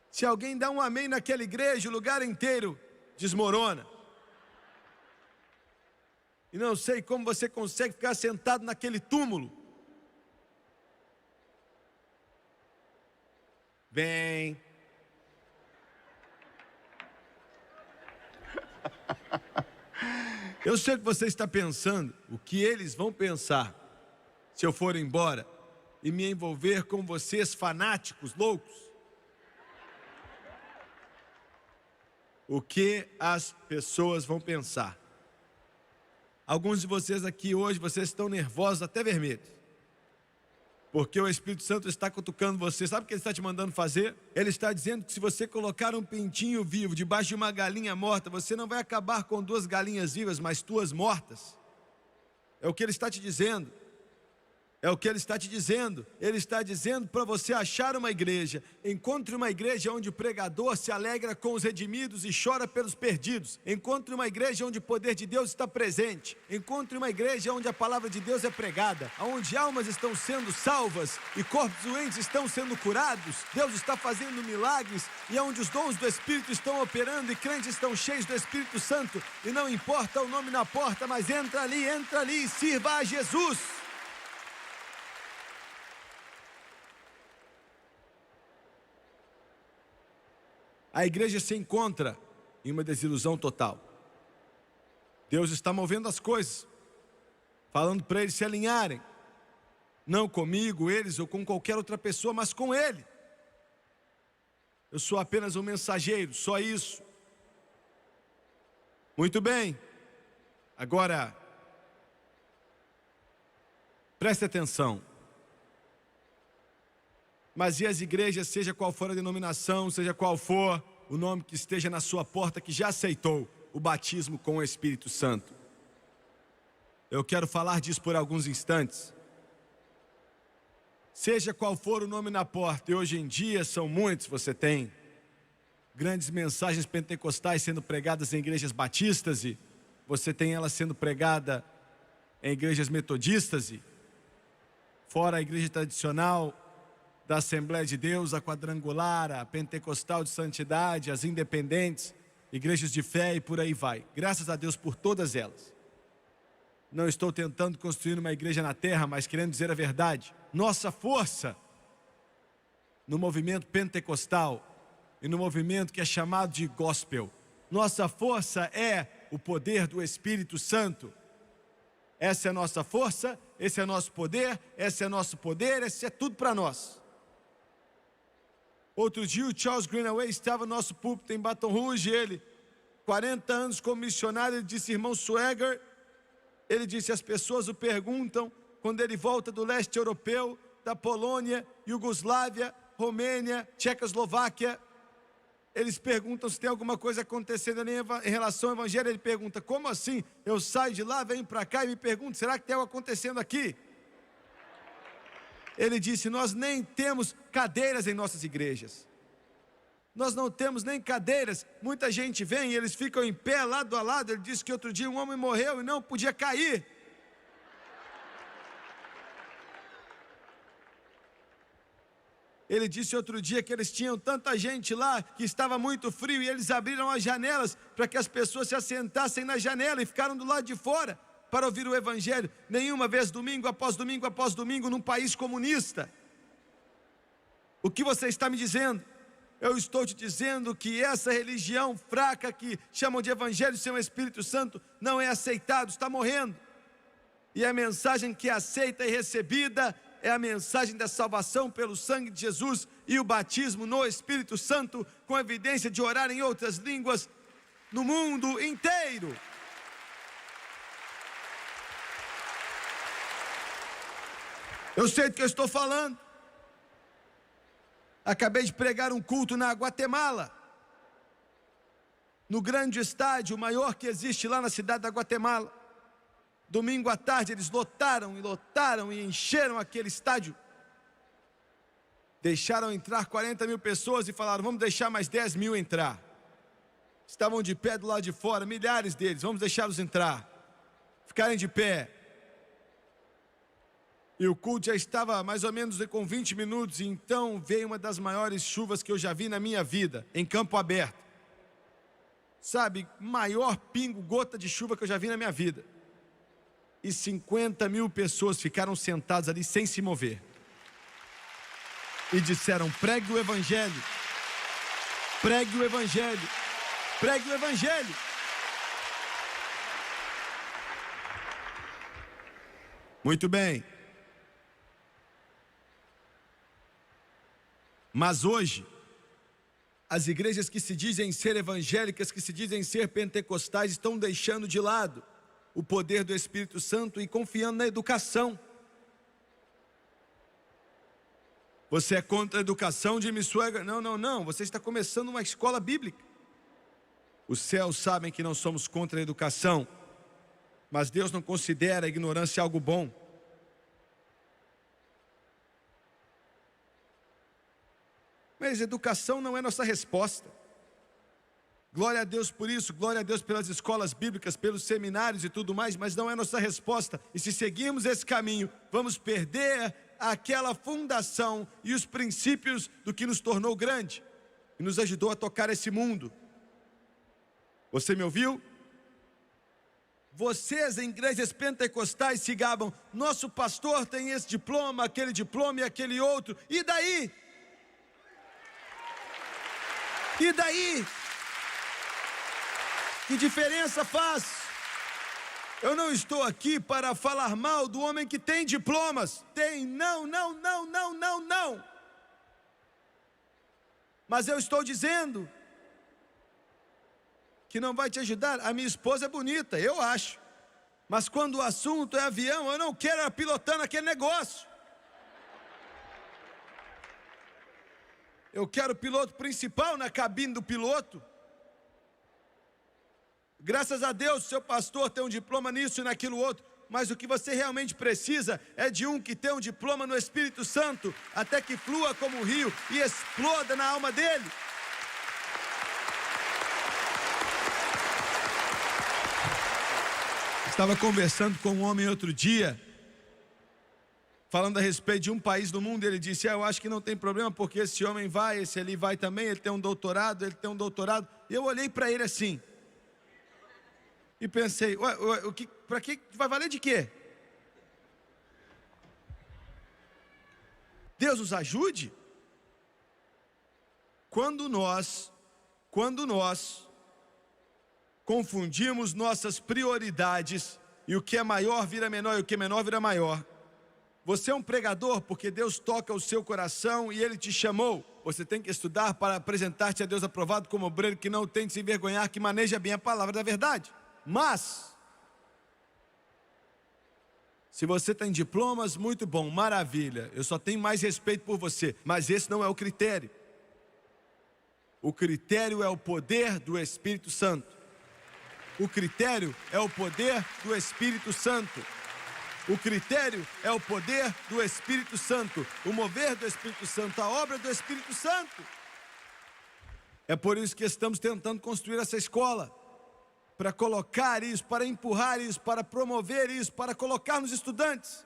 A: Se alguém dá um amém naquela igreja, o lugar inteiro desmorona. E não sei como você consegue ficar sentado naquele túmulo. Bem. Eu sei o que você está pensando, o que eles vão pensar se eu for embora e me envolver com vocês fanáticos, loucos. O que as pessoas vão pensar. Alguns de vocês aqui hoje, vocês estão nervosos até vermelhos. Porque o Espírito Santo está cutucando você. Sabe o que ele está te mandando fazer? Ele está dizendo que se você colocar um pintinho vivo debaixo de uma galinha morta, você não vai acabar com 2 galinhas vivas, mas 2 mortas. É o que ele está te dizendo. É o que ele está te dizendo. Ele está dizendo para você achar uma igreja. Encontre uma igreja onde o pregador se alegra com os redimidos e chora pelos perdidos. Encontre uma igreja onde o poder de Deus está presente. Encontre uma igreja onde a palavra de Deus é pregada, onde almas estão sendo salvas e corpos doentes estão sendo curados. Deus está fazendo milagres e onde os dons do Espírito estão operando e crentes estão cheios do Espírito Santo. E não importa o nome na porta, mas entra ali e sirva a Jesus. A igreja se encontra em uma desilusão total. Deus está movendo as coisas, falando para eles se alinharem. Não comigo, eles ou com qualquer outra pessoa, mas com Ele. Eu sou apenas um mensageiro, só isso. Muito bem. Agora, preste atenção. Mas e as igrejas, seja qual for a denominação, seja qual for o nome que esteja na sua porta, que já aceitou o batismo com o Espírito Santo? Eu quero falar disso por alguns instantes. Seja qual for o nome na porta, e hoje em dia são muitos, você tem grandes mensagens pentecostais sendo pregadas em igrejas batistas, e você tem elas sendo pregada em igrejas metodistas, e fora a igreja tradicional da Assembleia de Deus, a quadrangular, a pentecostal de santidade, as independentes, igrejas de fé e por aí vai. Graças a Deus por todas elas. Não estou tentando construir uma igreja na terra, mas querendo dizer a verdade. Nossa força no movimento pentecostal e no movimento que é chamado de gospel. Nossa força é o poder do Espírito Santo. Essa é a nossa força, esse é nosso poder, esse é nosso poder, esse é tudo para nós. Outro dia o Charles Greenaway estava no nosso púlpito em Baton Rouge, ele, 40 anos como missionário, ele disse: irmão Swagger, ele disse, as pessoas o perguntam, quando ele volta do leste europeu, da Polônia, Iugoslávia, Romênia, Tchecoslováquia, eles perguntam se tem alguma coisa acontecendo ali em relação ao evangelho. Ele pergunta: como assim? Eu saio de lá, venho para cá e me pergunto, será que tem algo acontecendo aqui? Ele disse: nós nem temos cadeiras em nossas igrejas. Nós não temos nem cadeiras. Muita gente vem e eles ficam em pé, lado a lado. Ele disse que outro dia um homem morreu e não podia cair. Ele disse outro dia que eles tinham tanta gente lá que estava muito frio e eles abriram as janelas para que as pessoas se assentassem na janela e ficaram do lado de fora para ouvir o evangelho. Nenhuma vez, domingo após domingo após domingo, num país comunista. O que você está me dizendo? Eu estou te dizendo que essa religião fraca que chamam de evangelho sem o Espírito Santo não é aceitado, está morrendo. E a mensagem que é aceita e recebida é a mensagem da salvação pelo sangue de Jesus e o batismo no Espírito Santo, com evidência de orar em outras línguas no mundo inteiro. Eu sei do que eu estou falando. Acabei de pregar um culto na Guatemala, no grande estádio, o maior que existe lá na cidade da Guatemala. Domingo à tarde eles lotaram e encheram aquele estádio. Deixaram entrar 40 mil pessoas e falaram: vamos deixar mais 10 mil entrar. Estavam de pé do lado de fora, milhares deles, vamos deixá-los entrar. Ficarem de pé. E o culto já estava mais ou menos com 20 minutos, e então veio uma das maiores chuvas que eu já vi na minha vida, em campo aberto. Sabe, maior pingo, gota de chuva que eu já vi na minha vida. E 50 mil pessoas ficaram sentadas ali sem se mover. E disseram: pregue o evangelho, pregue o evangelho, pregue o evangelho. Muito bem. Mas hoje, as igrejas que se dizem ser evangélicas, que se dizem ser pentecostais, estão deixando de lado o poder do Espírito Santo e confiando na educação. Você é contra a educação, Jimmy Swagger? Não, não, não. Você está começando uma escola bíblica. Os céus sabem que não somos contra a educação, mas Deus não considera a ignorância algo bom. Mas educação não é nossa resposta. Glória a Deus por isso, glória a Deus pelas escolas bíblicas, pelos seminários e tudo mais, mas não é nossa resposta. E se seguirmos esse caminho, vamos perder aquela fundação e os princípios do que nos tornou grande e nos ajudou a tocar esse mundo. Você me ouviu? Vocês em igrejas pentecostais se gabam: nosso pastor tem esse diploma, aquele diploma e aquele outro. E daí? E daí? Que diferença faz? Eu não estou aqui para falar mal do homem que tem diplomas. Tem, não. Mas eu estou dizendo que não vai te ajudar. A minha esposa é bonita, eu acho. Mas quando o assunto é avião, eu não quero ela pilotando aquele negócio. Eu quero o piloto principal na cabine do piloto. Graças a Deus, seu pastor tem um diploma nisso e naquilo outro. Mas o que você realmente precisa é de um que tem um diploma no Espírito Santo, até que flua como um rio e exploda na alma dele. Estava conversando com um homem outro dia, falando a respeito de um país do mundo. Ele disse: eu acho que não tem problema, porque esse homem vai, esse ali vai também, ele tem um doutorado, E eu olhei para ele assim e pensei: para que vai valer de quê? Deus nos ajude. Quando nós confundimos nossas prioridades, e o que é maior vira menor, e o que é menor vira maior, Você é um pregador porque Deus toca o seu coração e Ele te chamou. Você tem que estudar para apresentar-te a Deus aprovado como obreiro que não tem de se envergonhar, que maneja bem a palavra da verdade. Mas, se você tem diplomas, muito bom, maravilha. Eu só tenho mais respeito por você, mas esse não é o critério. O critério é o poder do Espírito Santo. O critério é o poder do Espírito Santo. O critério é o poder do Espírito Santo, o mover do Espírito Santo, a obra do Espírito Santo. É por isso que estamos tentando construir essa escola, para colocar isso, para empurrar isso, para promover isso, para colocar nos estudantes.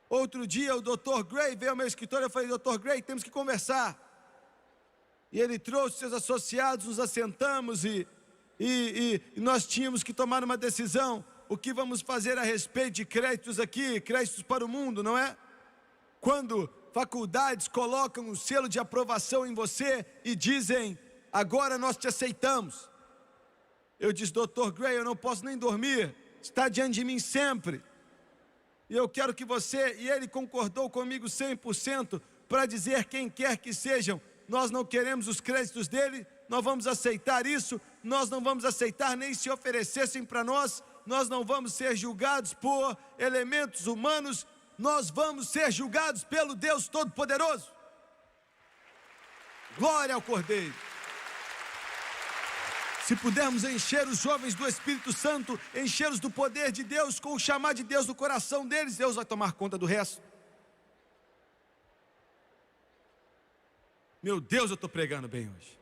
A: Outro dia o Dr. Gray veio ao meu escritório, eu falei: Dr. Gray, temos que conversar. E ele trouxe seus associados, nos assentamos e nós tínhamos que tomar uma decisão. O que vamos fazer a respeito de créditos aqui, créditos para o mundo, não é? Quando faculdades colocam um selo de aprovação em você e dizem: agora nós te aceitamos. Eu disse: Dr. Gray, eu não posso nem dormir, está diante de mim sempre. E eu quero que você, e ele concordou comigo 100%, para dizer quem quer que sejam: nós não queremos os créditos dele, nós vamos aceitar isso, nós não vamos aceitar nem se oferecessem para nós. Nós não vamos ser julgados por elementos humanos, nós vamos ser julgados pelo Deus Todo-Poderoso. Glória ao Cordeiro. Se pudermos encher os jovens do Espírito Santo, enchê-los do poder de Deus, com o chamar de Deus no coração deles, Deus vai tomar conta do resto. Meu Deus, eu estou pregando bem hoje.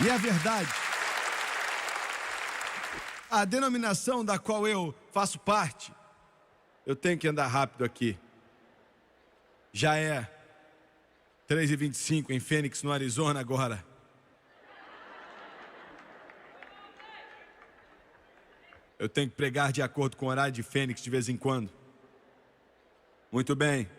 A: E é verdade, a denominação da qual eu faço parte, eu tenho que andar rápido aqui, já é 3h25 em Phoenix, no Arizona agora. Eu tenho que pregar de acordo com o horário de Phoenix de vez em quando. Muito bem.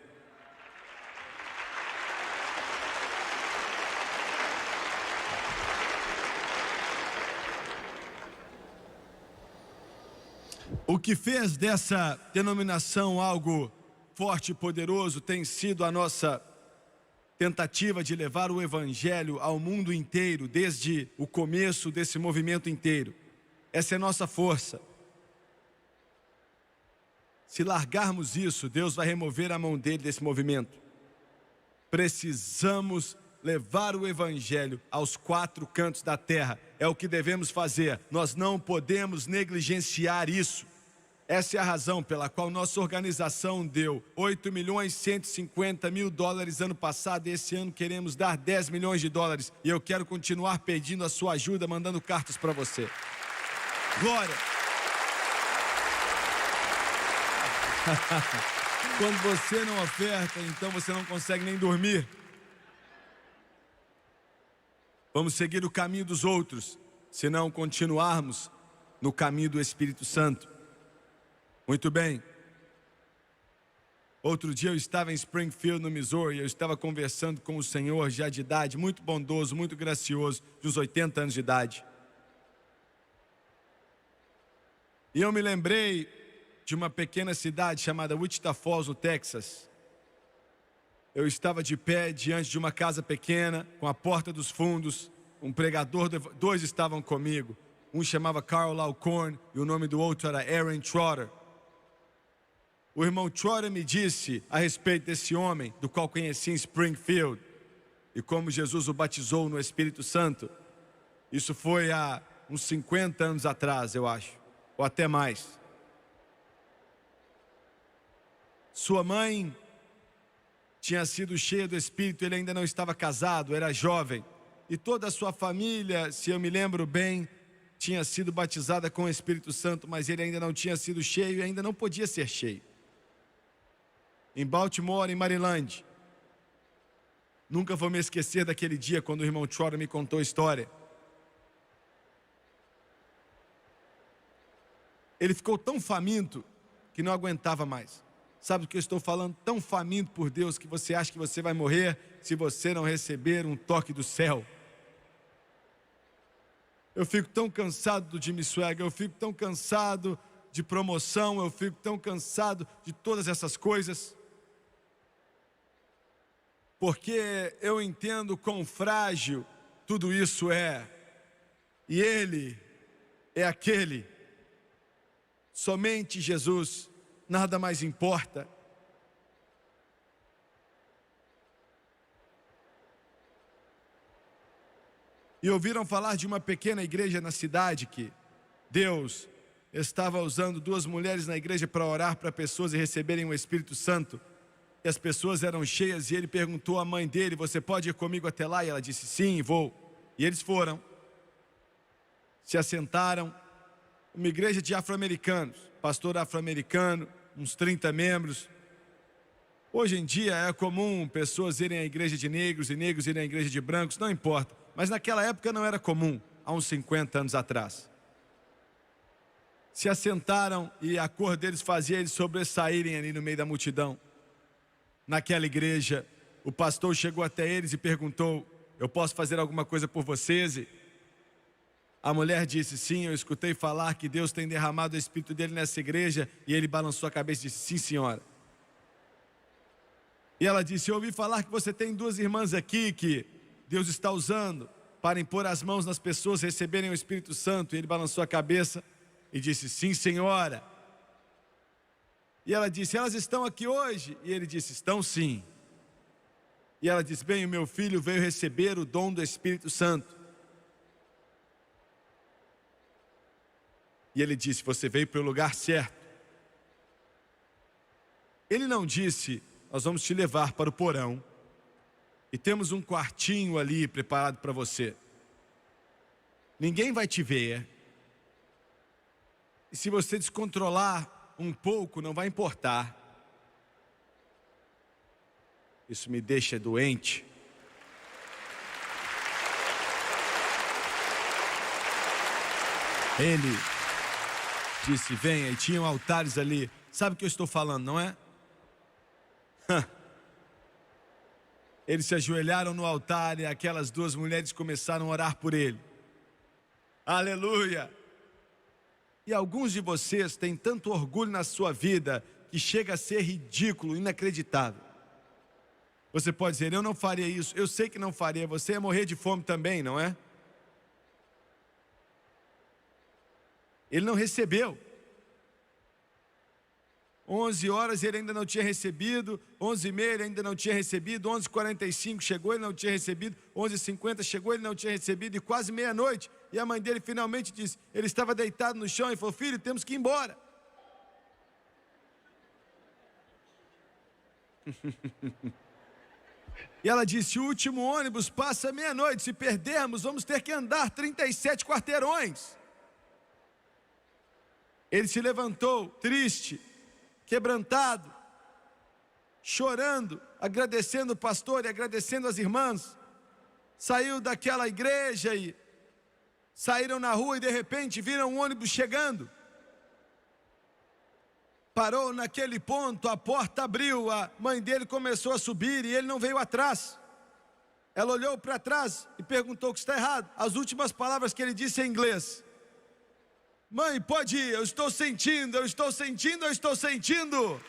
A: O que fez dessa denominação algo forte e poderoso tem sido a nossa tentativa de levar o Evangelho ao mundo inteiro, desde o começo desse movimento inteiro. Essa é a nossa força. Se largarmos isso, Deus vai remover a mão dele desse movimento. Precisamos levar o Evangelho aos 4 cantos da terra. É o que devemos fazer. Nós não podemos negligenciar isso. Essa é a razão pela qual nossa organização deu $8.150.000 ano passado, e esse ano queremos dar $10 milhões. E eu quero continuar pedindo a sua ajuda, mandando cartas para você. Glória! Quando você não oferta, então você não consegue nem dormir. Vamos seguir o caminho dos outros, se não continuarmos no caminho do Espírito Santo. Muito bem. Outro dia eu estava em Springfield, no Missouri, eu estava conversando com o senhor já de idade, muito bondoso, muito gracioso, de uns 80 anos de idade. E eu me lembrei de uma pequena cidade chamada Wichita Falls, no Texas. Eu estava de pé diante de uma casa pequena, com a porta dos fundos, um pregador, 2 estavam comigo. Um chamava Carl Alcorn e o nome do outro era Aaron Trotter. O irmão Trotter me disse a respeito desse homem, do qual conheci em Springfield, e como Jesus o batizou no Espírito Santo. Isso foi há uns 50 anos atrás, eu acho, ou até mais. Sua mãe tinha sido cheia do Espírito, ele ainda não estava casado, era jovem. E toda a sua família, se eu me lembro bem, tinha sido batizada com o Espírito Santo, mas ele ainda não tinha sido cheio e ainda não podia ser cheio. Em Baltimore, em Maryland. Nunca vou me esquecer daquele dia quando o irmão Trotter me contou a história. Ele ficou tão faminto que não aguentava mais. Sabe o que eu estou falando? Tão faminto por Deus que você acha que você vai morrer se você não receber um toque do céu. Eu fico tão cansado do Jimmy Swagger, eu fico tão cansado de promoção, eu fico tão cansado de todas essas coisas. Porque eu entendo quão frágil tudo isso é. E Ele é aquele. Somente Jesus, nada mais importa. E ouviram falar de uma pequena igreja na cidade que Deus estava usando 2 mulheres na igreja para orar para pessoas e receberem o Espírito Santo. E as pessoas eram cheias e ele perguntou à mãe dele: você pode ir comigo até lá? E ela disse: sim, vou. E eles foram. Se assentaram. Uma igreja de afro-americanos, pastor afro-americano, uns 30 membros. Hoje em dia é comum pessoas irem à igreja de negros e negros irem à igreja de brancos, não importa. Mas naquela época não era comum, há uns 50 anos atrás. Se assentaram e a cor deles fazia eles sobressaírem ali no meio da multidão. Naquela igreja, o pastor chegou até eles e perguntou: eu posso fazer alguma coisa por vocês? E a mulher disse: sim, eu escutei falar que Deus tem derramado o Espírito dele nessa igreja. E ele balançou a cabeça e disse: sim, senhora. E ela disse: eu ouvi falar que você tem 2 irmãs aqui que Deus está usando para impor as mãos nas pessoas, receberem o Espírito Santo. E ele balançou a cabeça e disse: sim, senhora. E ela disse: elas estão aqui hoje? E ele disse: estão sim. E ela disse: bem, o meu filho veio receber o dom do Espírito Santo. E ele disse: você veio para o lugar certo. Ele não disse: nós vamos te levar para o porão e temos um quartinho ali preparado para você. Ninguém vai te ver. E se você descontrolar um pouco, não vai importar. Isso me deixa doente. Ele disse: venha, e tinham altares ali. Sabe o que eu estou falando, não é? Eles se ajoelharam no altar e aquelas 2 mulheres começaram a orar por ele. Aleluia! E alguns de vocês têm tanto orgulho na sua vida que chega a ser ridículo, inacreditável. Você pode dizer: eu não faria isso, eu sei que não faria. Você ia morrer de fome também, não é? Ele não recebeu. 11 horas ele ainda não tinha recebido, 11h30 ele ainda não tinha recebido, 11h45 chegou, ele não tinha recebido, 11h50 chegou, ele não tinha recebido, e quase meia-noite, e a mãe dele finalmente disse, ele estava deitado no chão e falou: filho, temos que ir embora. E ela disse: o último ônibus passa meia-noite, se perdermos vamos ter que andar 37 quarteirões. Ele se levantou, triste, quebrantado, chorando, agradecendo o pastor e agradecendo as irmãs. Saiu daquela igreja e saíram na rua e de repente viram um ônibus chegando. Parou naquele ponto, a porta abriu, a mãe dele começou a subir e ele não veio atrás. Ela olhou para trás e perguntou o que está errado. As últimas palavras que ele disse em inglês: mãe, pode ir, eu estou sentindo, eu estou sentindo, eu estou sentindo.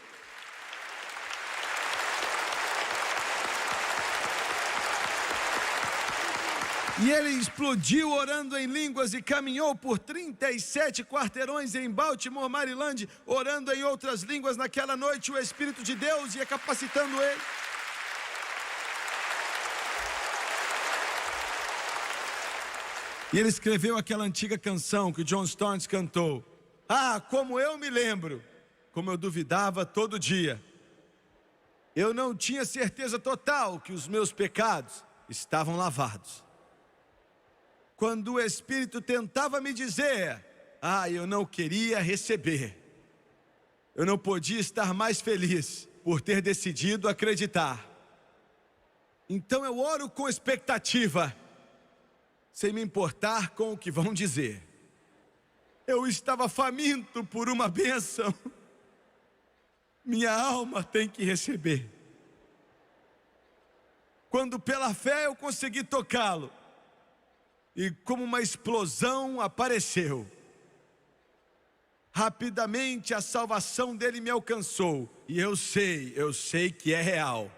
A: E ele explodiu orando em línguas e caminhou por 37 quarteirões em Baltimore, Maryland, orando em outras línguas naquela noite. O Espírito de Deus ia capacitando ele. E ele escreveu aquela antiga canção que o John Storms cantou. Ah, como eu me lembro, como eu duvidava todo dia. Eu não tinha certeza total que os meus pecados estavam lavados. Quando o Espírito tentava me dizer, eu não queria receber. Eu não podia estar mais feliz por ter decidido acreditar. Então eu oro com expectativa, sem me importar com o que vão dizer. Eu estava faminto por uma bênção. Minha alma tem que receber. Quando pela fé eu consegui tocá-lo, e como uma explosão apareceu. Rapidamente a salvação dele me alcançou, e eu sei que é real.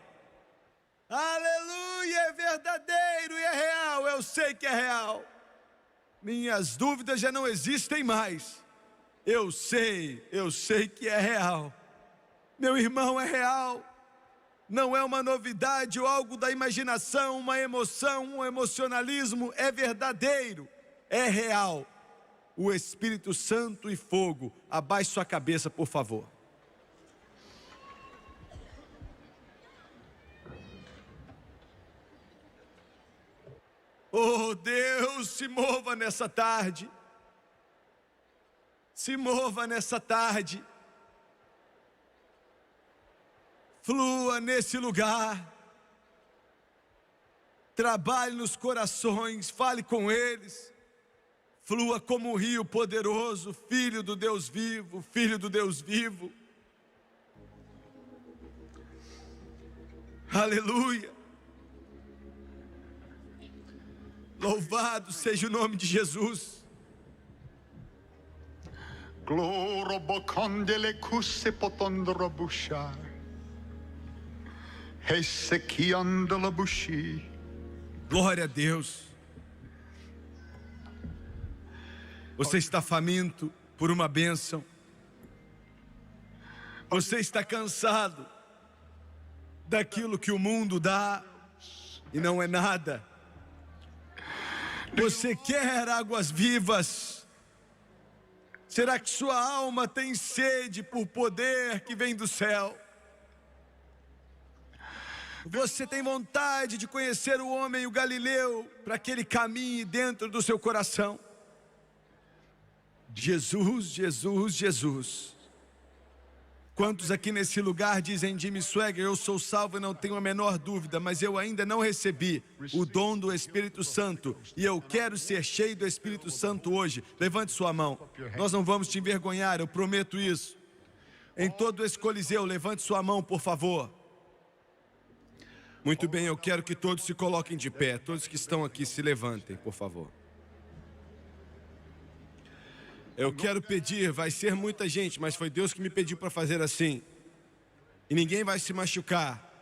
A: Aleluia, é verdadeiro e é real, eu sei que é real. Minhas dúvidas já não existem mais. Eu sei que é real. Meu irmão, é real. Não é uma novidade ou algo da imaginação, uma emoção, um emocionalismo. É verdadeiro, é real. O Espírito Santo e fogo. Abaixe sua cabeça, por favor. Oh Deus, se mova nessa tarde. Se mova nessa tarde. Flua nesse lugar. Trabalhe nos corações, fale com eles. Flua como um rio poderoso, Filho do Deus vivo, Filho do Deus vivo. Aleluia. Louvado seja o nome de Jesus. Glória a Deus. Você está faminto por uma bênção. Você está cansado daquilo que o mundo dá e não é nada. Você quer águas vivas. Será que sua alma tem sede por poder que vem do céu? Você tem vontade de conhecer o homem, o Galileu, para que ele caminhe dentro do seu coração? Jesus, Jesus, Jesus. Quantos aqui nesse lugar dizem: Jimmy Swaggart, eu sou salvo e não tenho a menor dúvida, mas eu ainda não recebi o dom do Espírito Santo e eu quero ser cheio do Espírito Santo hoje? Levante sua mão. Nós não vamos te envergonhar, eu prometo isso. Em todo esse coliseu, levante sua mão, por favor. Muito bem, eu quero que todos se coloquem de pé. Todos que estão aqui se levantem, por favor. Eu quero pedir, vai ser muita gente, mas foi Deus que me pediu para fazer assim. E ninguém vai se machucar.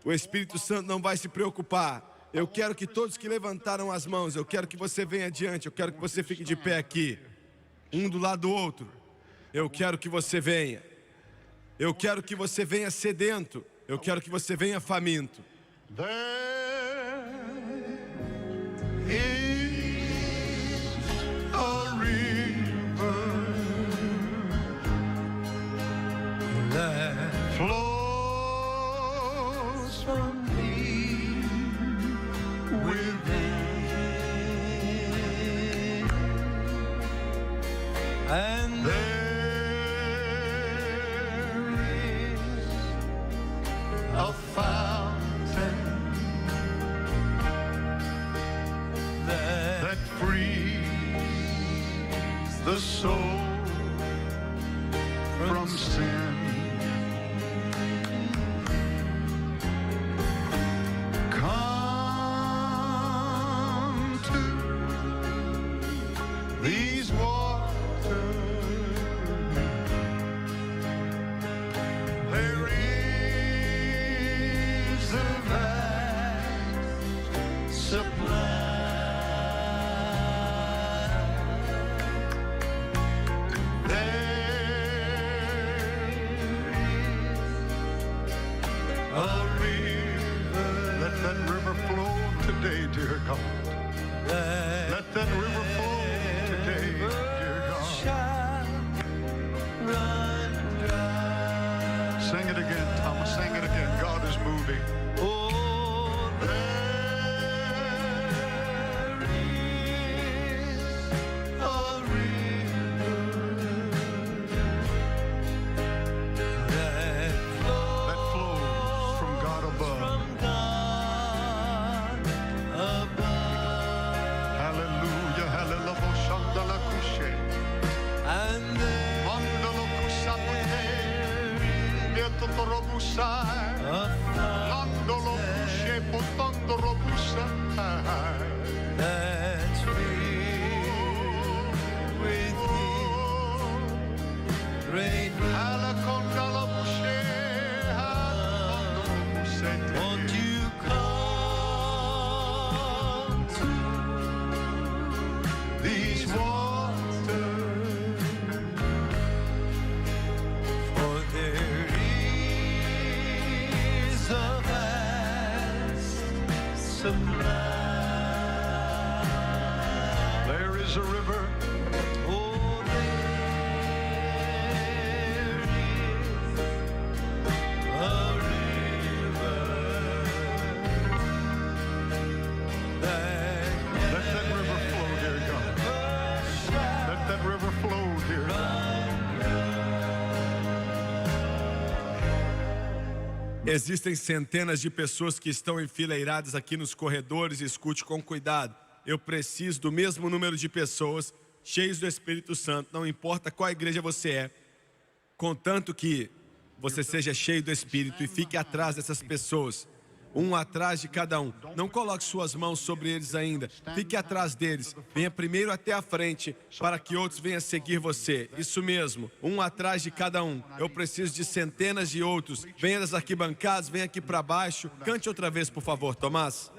A: O Espírito Santo não vai se preocupar. Eu quero que todos que levantaram as mãos, eu quero que você venha adiante, eu quero que você fique de pé aqui, um do lado do outro. Eu quero que você venha. Eu quero que você venha sedento. Eu quero que você venha faminto.
B: Flows from me within, and there is a fountain that frees the soul from sin. These waters, there is a vast supply. There is a river. Let that river flow today, dear God. Let that river flow. Sing it again, Thomas. Sing it again. God is moving. Oh, there is a river that flows from God above. Hallelujah, hallelujah. There is a river.
C: Oh, there is a river that
B: Let that river flow, dear God. Let that river flow, dear God.
A: Existem centenas de pessoas que estão enfileiradas aqui nos corredores. Escute com cuidado. Eu preciso do mesmo número de pessoas cheios do Espírito Santo. Não importa qual igreja você é, contanto que você seja cheio do Espírito e fique atrás dessas pessoas. Um atrás de cada um. Não coloque suas mãos sobre eles ainda. Fique atrás deles. Venha primeiro até a frente para que outros venham seguir você. Isso mesmo. Um atrás de cada um. Eu preciso de centenas de outros. Venha das arquibancadas, venha aqui para baixo. Cante outra vez, por favor, Tomás.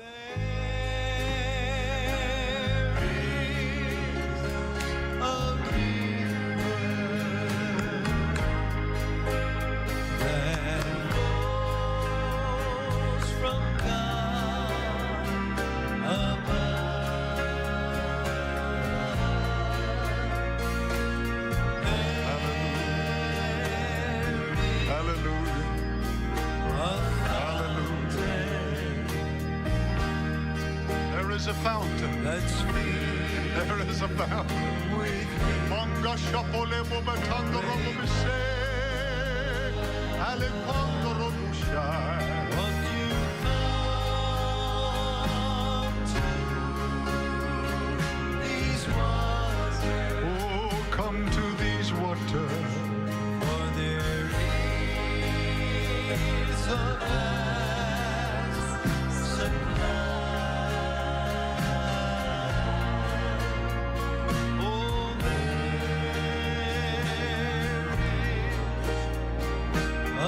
B: There is a fountain. There is a fountain. Manga shapole bobatando robise. Alejandro robushai. Oh, come to these waters.
C: For there is a vast supply. Oh, there is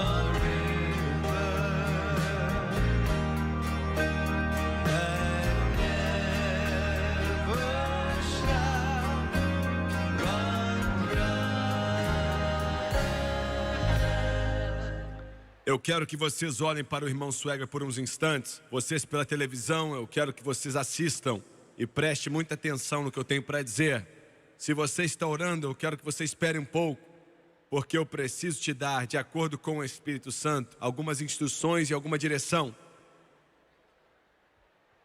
C: a river that never shall run dry.
A: Eu quero que vocês olhem para o irmão Swagger por uns instantes. Vocês pela televisão, eu quero que vocês assistam e preste muita atenção no que eu tenho para dizer. Se você está orando, eu quero que você espere um pouco, porque eu preciso te dar, de acordo com o Espírito Santo, algumas instruções e alguma direção.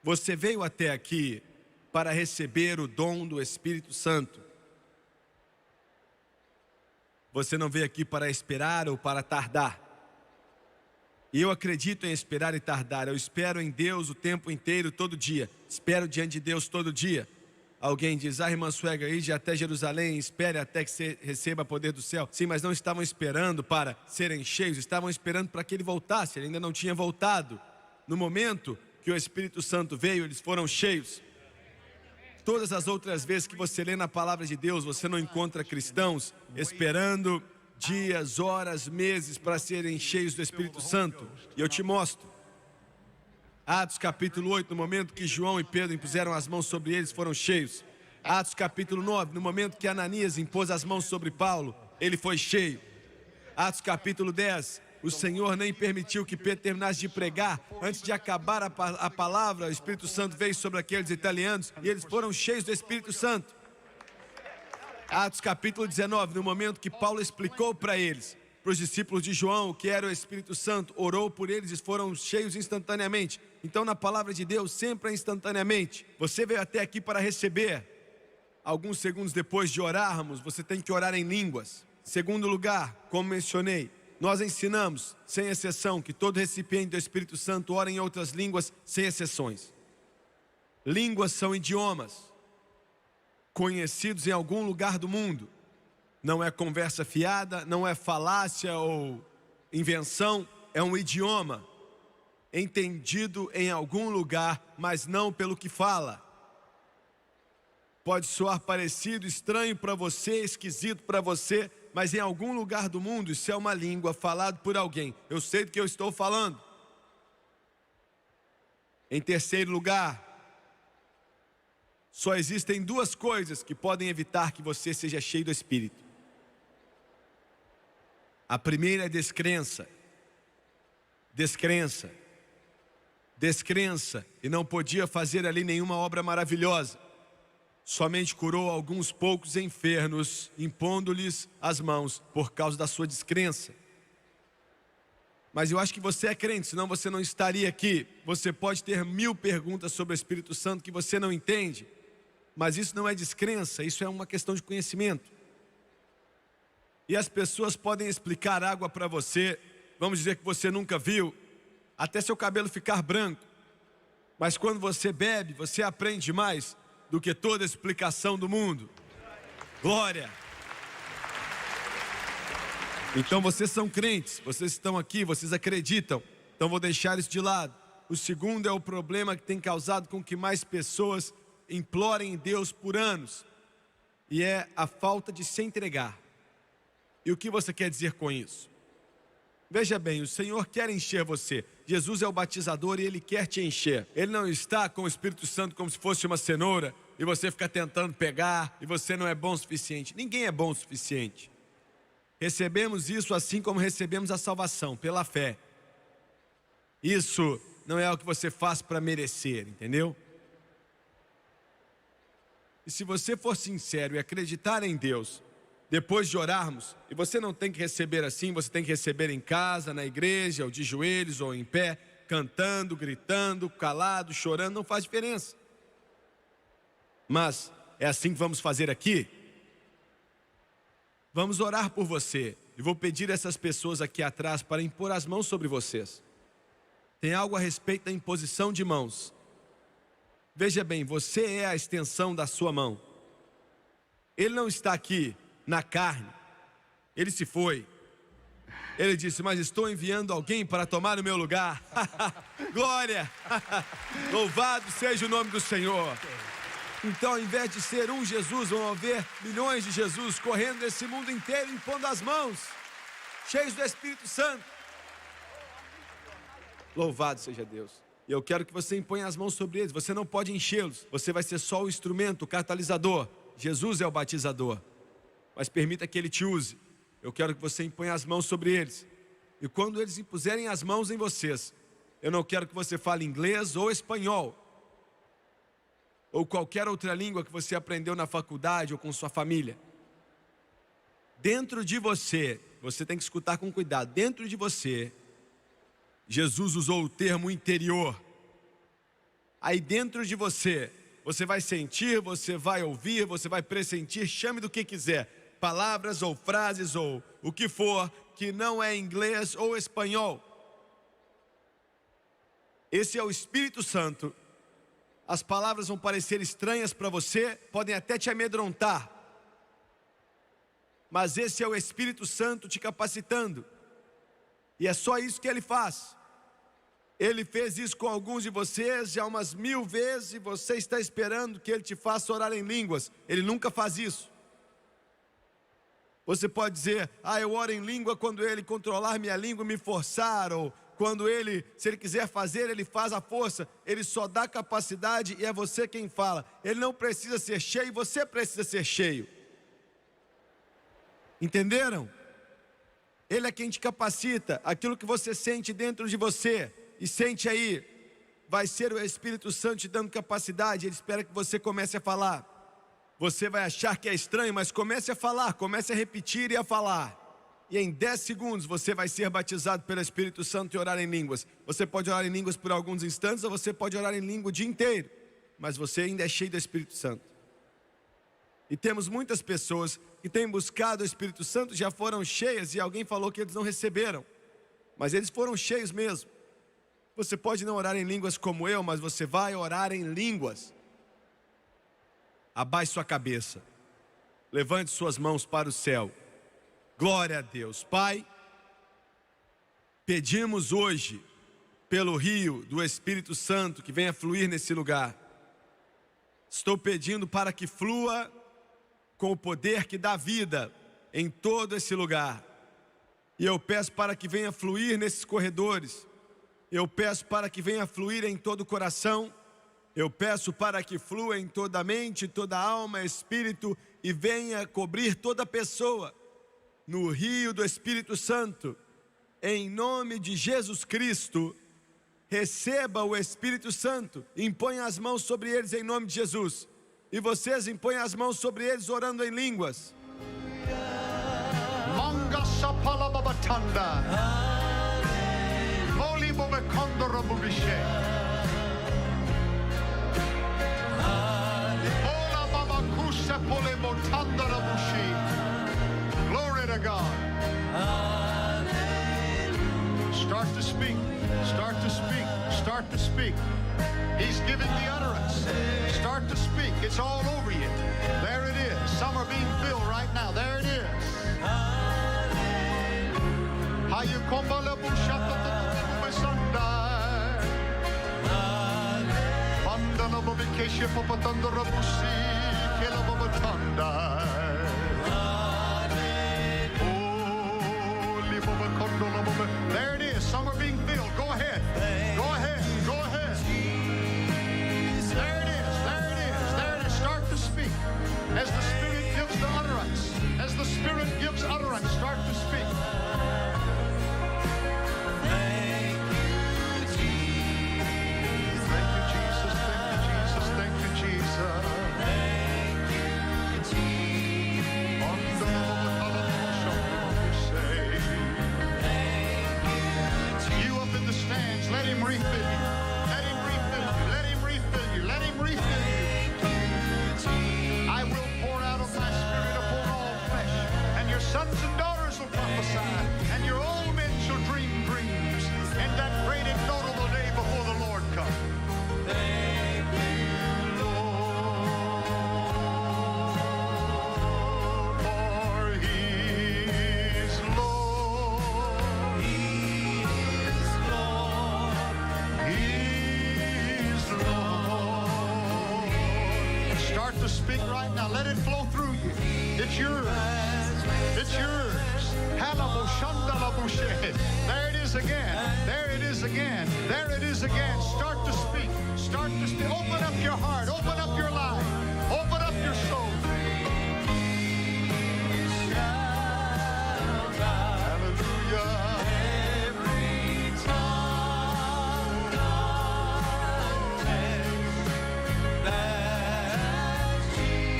A: Você veio até aqui para receber o dom do Espírito Santo. Você não veio aqui para esperar ou para tardar. E eu acredito em esperar e tardar. Eu espero em Deus o tempo inteiro, todo dia. Espero diante de Deus todo dia. Alguém diz, irmã Swagger, ide até Jerusalém, espere até que você receba poder do céu. Sim, mas não estavam esperando para serem cheios, estavam esperando para que ele voltasse. Ele ainda não tinha voltado. No momento que o Espírito Santo veio, eles foram cheios. Todas as outras vezes que você lê na palavra de Deus, você não encontra cristãos esperando dias, horas, meses para serem cheios do Espírito Santo. E eu te mostro. Atos capítulo 8, no momento que João e Pedro impuseram as mãos sobre eles, foram cheios. Atos capítulo 9, no momento que Ananias impôs as mãos sobre Paulo, ele foi cheio. Atos capítulo 10, o Senhor nem permitiu que Pedro terminasse de pregar. Antes de acabar a palavra, o Espírito Santo veio sobre aqueles italianos e eles foram cheios do Espírito Santo. Atos capítulo 19, no momento que Paulo explicou para eles, para os discípulos de João, o que era o Espírito Santo, orou por eles e foram cheios instantaneamente. Então na palavra de Deus sempre é instantaneamente. Você veio até aqui para receber. Alguns segundos depois de orarmos, você tem que orar em línguas. Segundo lugar, como mencionei, nós ensinamos, sem exceção, que todo recipiente do Espírito Santo ora em outras línguas, sem exceções. Línguas são idiomas conhecidos em algum lugar do mundo. Não é conversa fiada, não é falácia ou invenção, é um idioma entendido em algum lugar, mas não pelo que fala. Pode soar parecido, estranho para você, esquisito para você, mas em algum lugar do mundo isso é uma língua falada por alguém. Eu sei do que eu estou falando. Em terceiro lugar, só existem duas coisas que podem evitar que você seja cheio do Espírito. A primeira é descrença. Descrença. descrença e não podia fazer ali nenhuma obra maravilhosa. Somente curou alguns poucos enfermos, impondo-lhes as mãos por causa da sua descrença. Mas eu acho que você é crente, senão você não estaria aqui. Você pode ter 1000 perguntas sobre o Espírito Santo que você não entende, mas isso não é descrença, isso é uma questão de conhecimento. E as pessoas podem explicar água para você, vamos dizer que você nunca viu, até seu cabelo ficar branco. Mas quando você bebe, você aprende mais do que toda a explicação do mundo. Glória! Então vocês são crentes, vocês estão aqui, vocês acreditam. Então vou deixar isso de lado. O segundo é o problema que tem causado com que mais pessoas implorem em Deus por anos. E é a falta de se entregar. E o que você quer dizer com isso? Veja bem, o Senhor quer encher você. Jesus é o batizador e Ele quer te encher. Ele não está com o Espírito Santo como se fosse uma cenoura e você fica tentando pegar e você não é bom o suficiente. Ninguém é bom o suficiente. Recebemos isso assim como recebemos a salvação, pela fé. Isso não é o que você faz para merecer, entendeu? E se você for sincero e acreditar em Deus, depois de orarmos, e você não tem que receber assim, você tem que receber em casa, na igreja, ou de joelhos, ou em pé, cantando, gritando, calado, chorando, não faz diferença. Mas é assim que vamos fazer aqui? Vamos orar por você. E vou pedir a essas pessoas aqui atrás para impor as mãos sobre vocês. Tem algo a respeito da imposição de mãos. Veja bem, você é a extensão da sua mão. Ele não está aqui na carne. Ele se foi. Ele disse, mas estou enviando alguém para tomar o meu lugar. Glória! Louvado seja o nome do Senhor. Então, ao invés de ser um Jesus, vão haver milhões de Jesus correndo nesse mundo inteiro, impondo as mãos, cheios do Espírito Santo. Louvado seja Deus. E eu quero que você imponha as mãos sobre eles. Você não pode enchê-los. Você vai ser só o instrumento, o catalisador. Jesus é o batizador. Mas permita que Ele te use. Eu quero que você imponha as mãos sobre eles. E quando eles impuserem as mãos em vocês, eu não quero que você fale inglês ou espanhol, ou qualquer outra língua que você aprendeu na faculdade ou com sua família. Dentro de você, você tem que escutar com cuidado, dentro de você, Jesus usou o termo interior. Aí dentro de você, você vai sentir, você vai ouvir, você vai pressentir, chame do que quiser, palavras ou frases ou o que for, que não é inglês ou espanhol. Esse é o Espírito Santo. As palavras vão parecer estranhas para você, podem até te amedrontar. Mas esse é o Espírito Santo te capacitando. E é só isso que Ele faz. Ele fez isso com alguns de vocês já umas 1000 vezes e você está esperando que Ele te faça orar em línguas. Ele nunca faz isso. Você pode dizer, eu oro em língua quando Ele controlar minha língua e me forçar, ou quando Ele, se Ele quiser fazer, Ele faz a força. Ele só dá capacidade e é você quem fala. Ele não precisa ser cheio, você precisa ser cheio. Entenderam? Ele é quem te capacita. Aquilo que você sente dentro de você e sente aí, vai ser o Espírito Santo te dando capacidade. Ele espera que você comece a falar. Você vai achar que é estranho, mas comece a falar, comece a repetir e a falar. E em 10 segundos você vai ser batizado pelo Espírito Santo e orar em línguas. Você pode orar em línguas por alguns instantes ou você pode orar em língua o dia inteiro. Mas você ainda é cheio do Espírito Santo. E temos muitas pessoas que têm buscado o Espírito Santo, já foram cheias e alguém falou que eles não receberam. Mas eles foram cheios mesmo. Você pode não orar em línguas como eu, mas você vai orar em línguas. Abaixe sua cabeça. Levante suas mãos para o céu. Glória a Deus. Pai, pedimos hoje, pelo rio do Espírito Santo que venha fluir nesse lugar. Estou pedindo para que flua com o poder que dá vida em todo esse lugar. E eu peço para que venha fluir nesses corredores. Eu peço para que venha fluir em todo o coração. Eu peço para que flua em toda a mente, toda a alma, espírito e venha cobrir toda pessoa no rio do Espírito Santo. Em nome de Jesus Cristo, receba o Espírito Santo, imponha as mãos sobre eles em nome de Jesus. E vocês impõem as mãos sobre eles orando em línguas.
B: Manga sapala babatanda. Moli bobekondoro bubishe. Ola babakusha pole botandara bushi. Glory to God. Start to speak. Start to speak. Start to speak. He's giving the utterance. Start to speak. It's all over you. There it is. Some are being filled right now. There it is. There it is. Some are being filled. Go ahead. Go ahead. Go ahead. There it is. There it is. There it is. Start to speak. As the Spirit gives the utterance. As the Spirit gives utterance, start to speak. Thank you, Jesus. Thank you, Jesus. Thank you, Jesus. Thank you, Jesus. You up in the stands, let him refill you. Let him refill you. Let him refill you. Let him refill you. I will pour out of my Spirit upon all flesh, and your sons and daughters will prophesy, and your old men shall dream dreams, and that great and notable day before the Lord comes. Thank you, Lord, for He is Lord. He is Lord. He is Lord. Start to speak right now. Let it flow through you. It's yours. It's yours. There it is again. There it is again. There it is again. Start to speak. Start to speak. Open up your heart. Open up your life. Open up your soul. Hallelujah. Every tongue that Jesus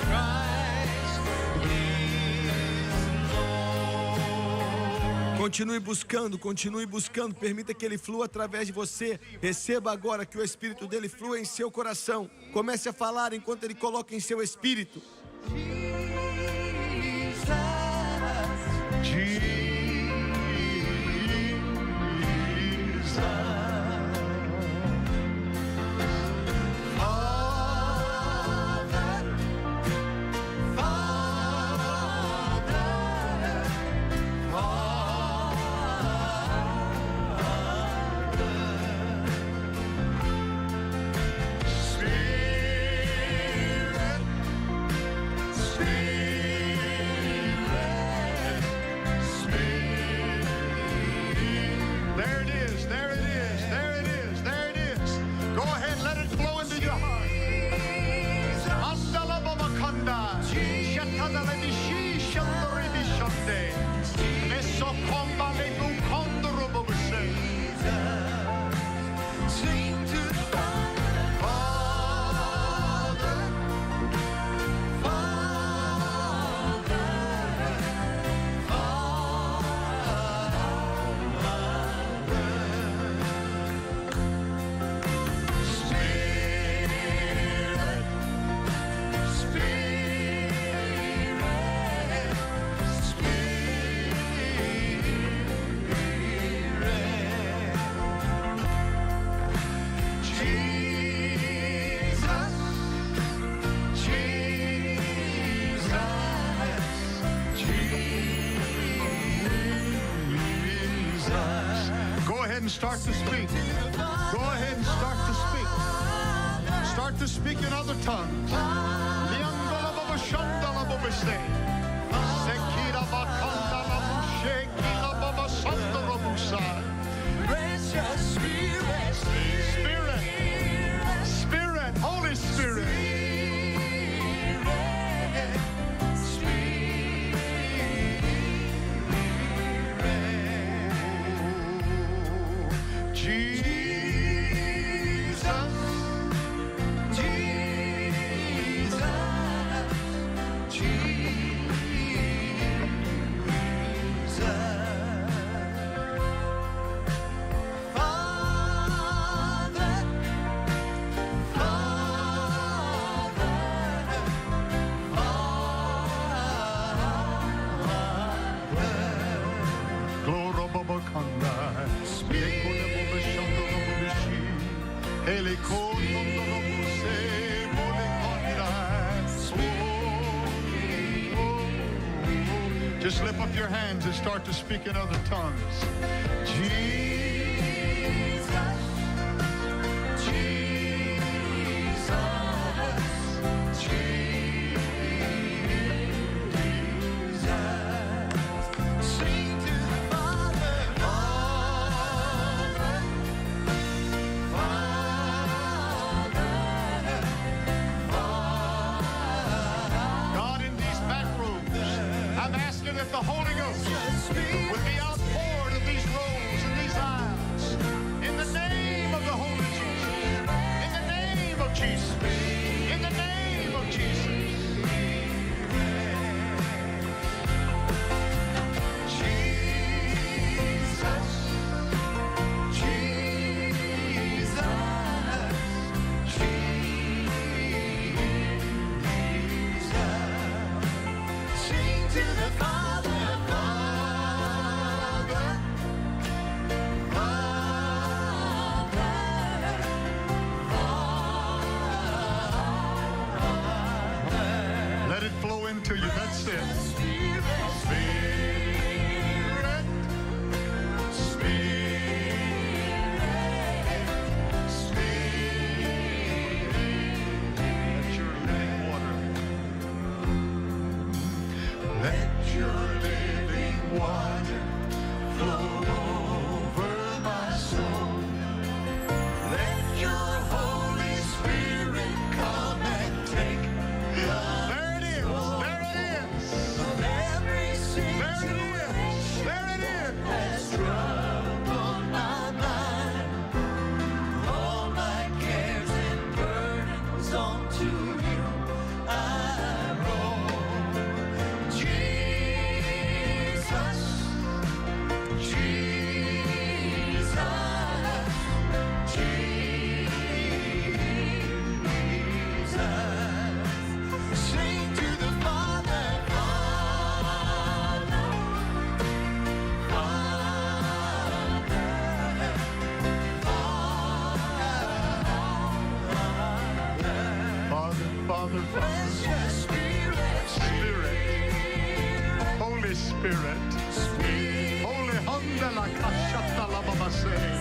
B: Christ is Lord.
A: Continue buscando, permita que ele flua através de você. Receba agora que o Espírito dele flua em seu coração. Comece a falar enquanto ele coloca em seu espírito. And start to speak. Go ahead and start to speak. Start to speak in other tongues. Spirit, Spirit, Holy Spirit.
B: Just lift up your hands and start to speak in other tongues. Jesus, Jesus, Jesus. Sing to the Father, Father, Father. God, in these back rooms, I'm asking that the Holy Ghost would be outpoured in these rows and these aisles. In the name of the Holy Jesus. In the name of Jesus. In the name of Jesus. Jesus. Jesus. Jesus. Sing to the Father, Father, Father. Let it flow into you. That's it. Spirit, Spirit, Spirit. Let your living water. Let your living water flow over my soul. Let your Holy Spirit come and take there it is. There it is. Of every situation. There it is. Has troubled my mind. All my cares and burdens onto you I roll. Jesus, Jesus, Jesus. Sing to the Father, Father, Father, Father, Father. Spirit, Holy Spirit, Holy Honda la Kashata la Babase.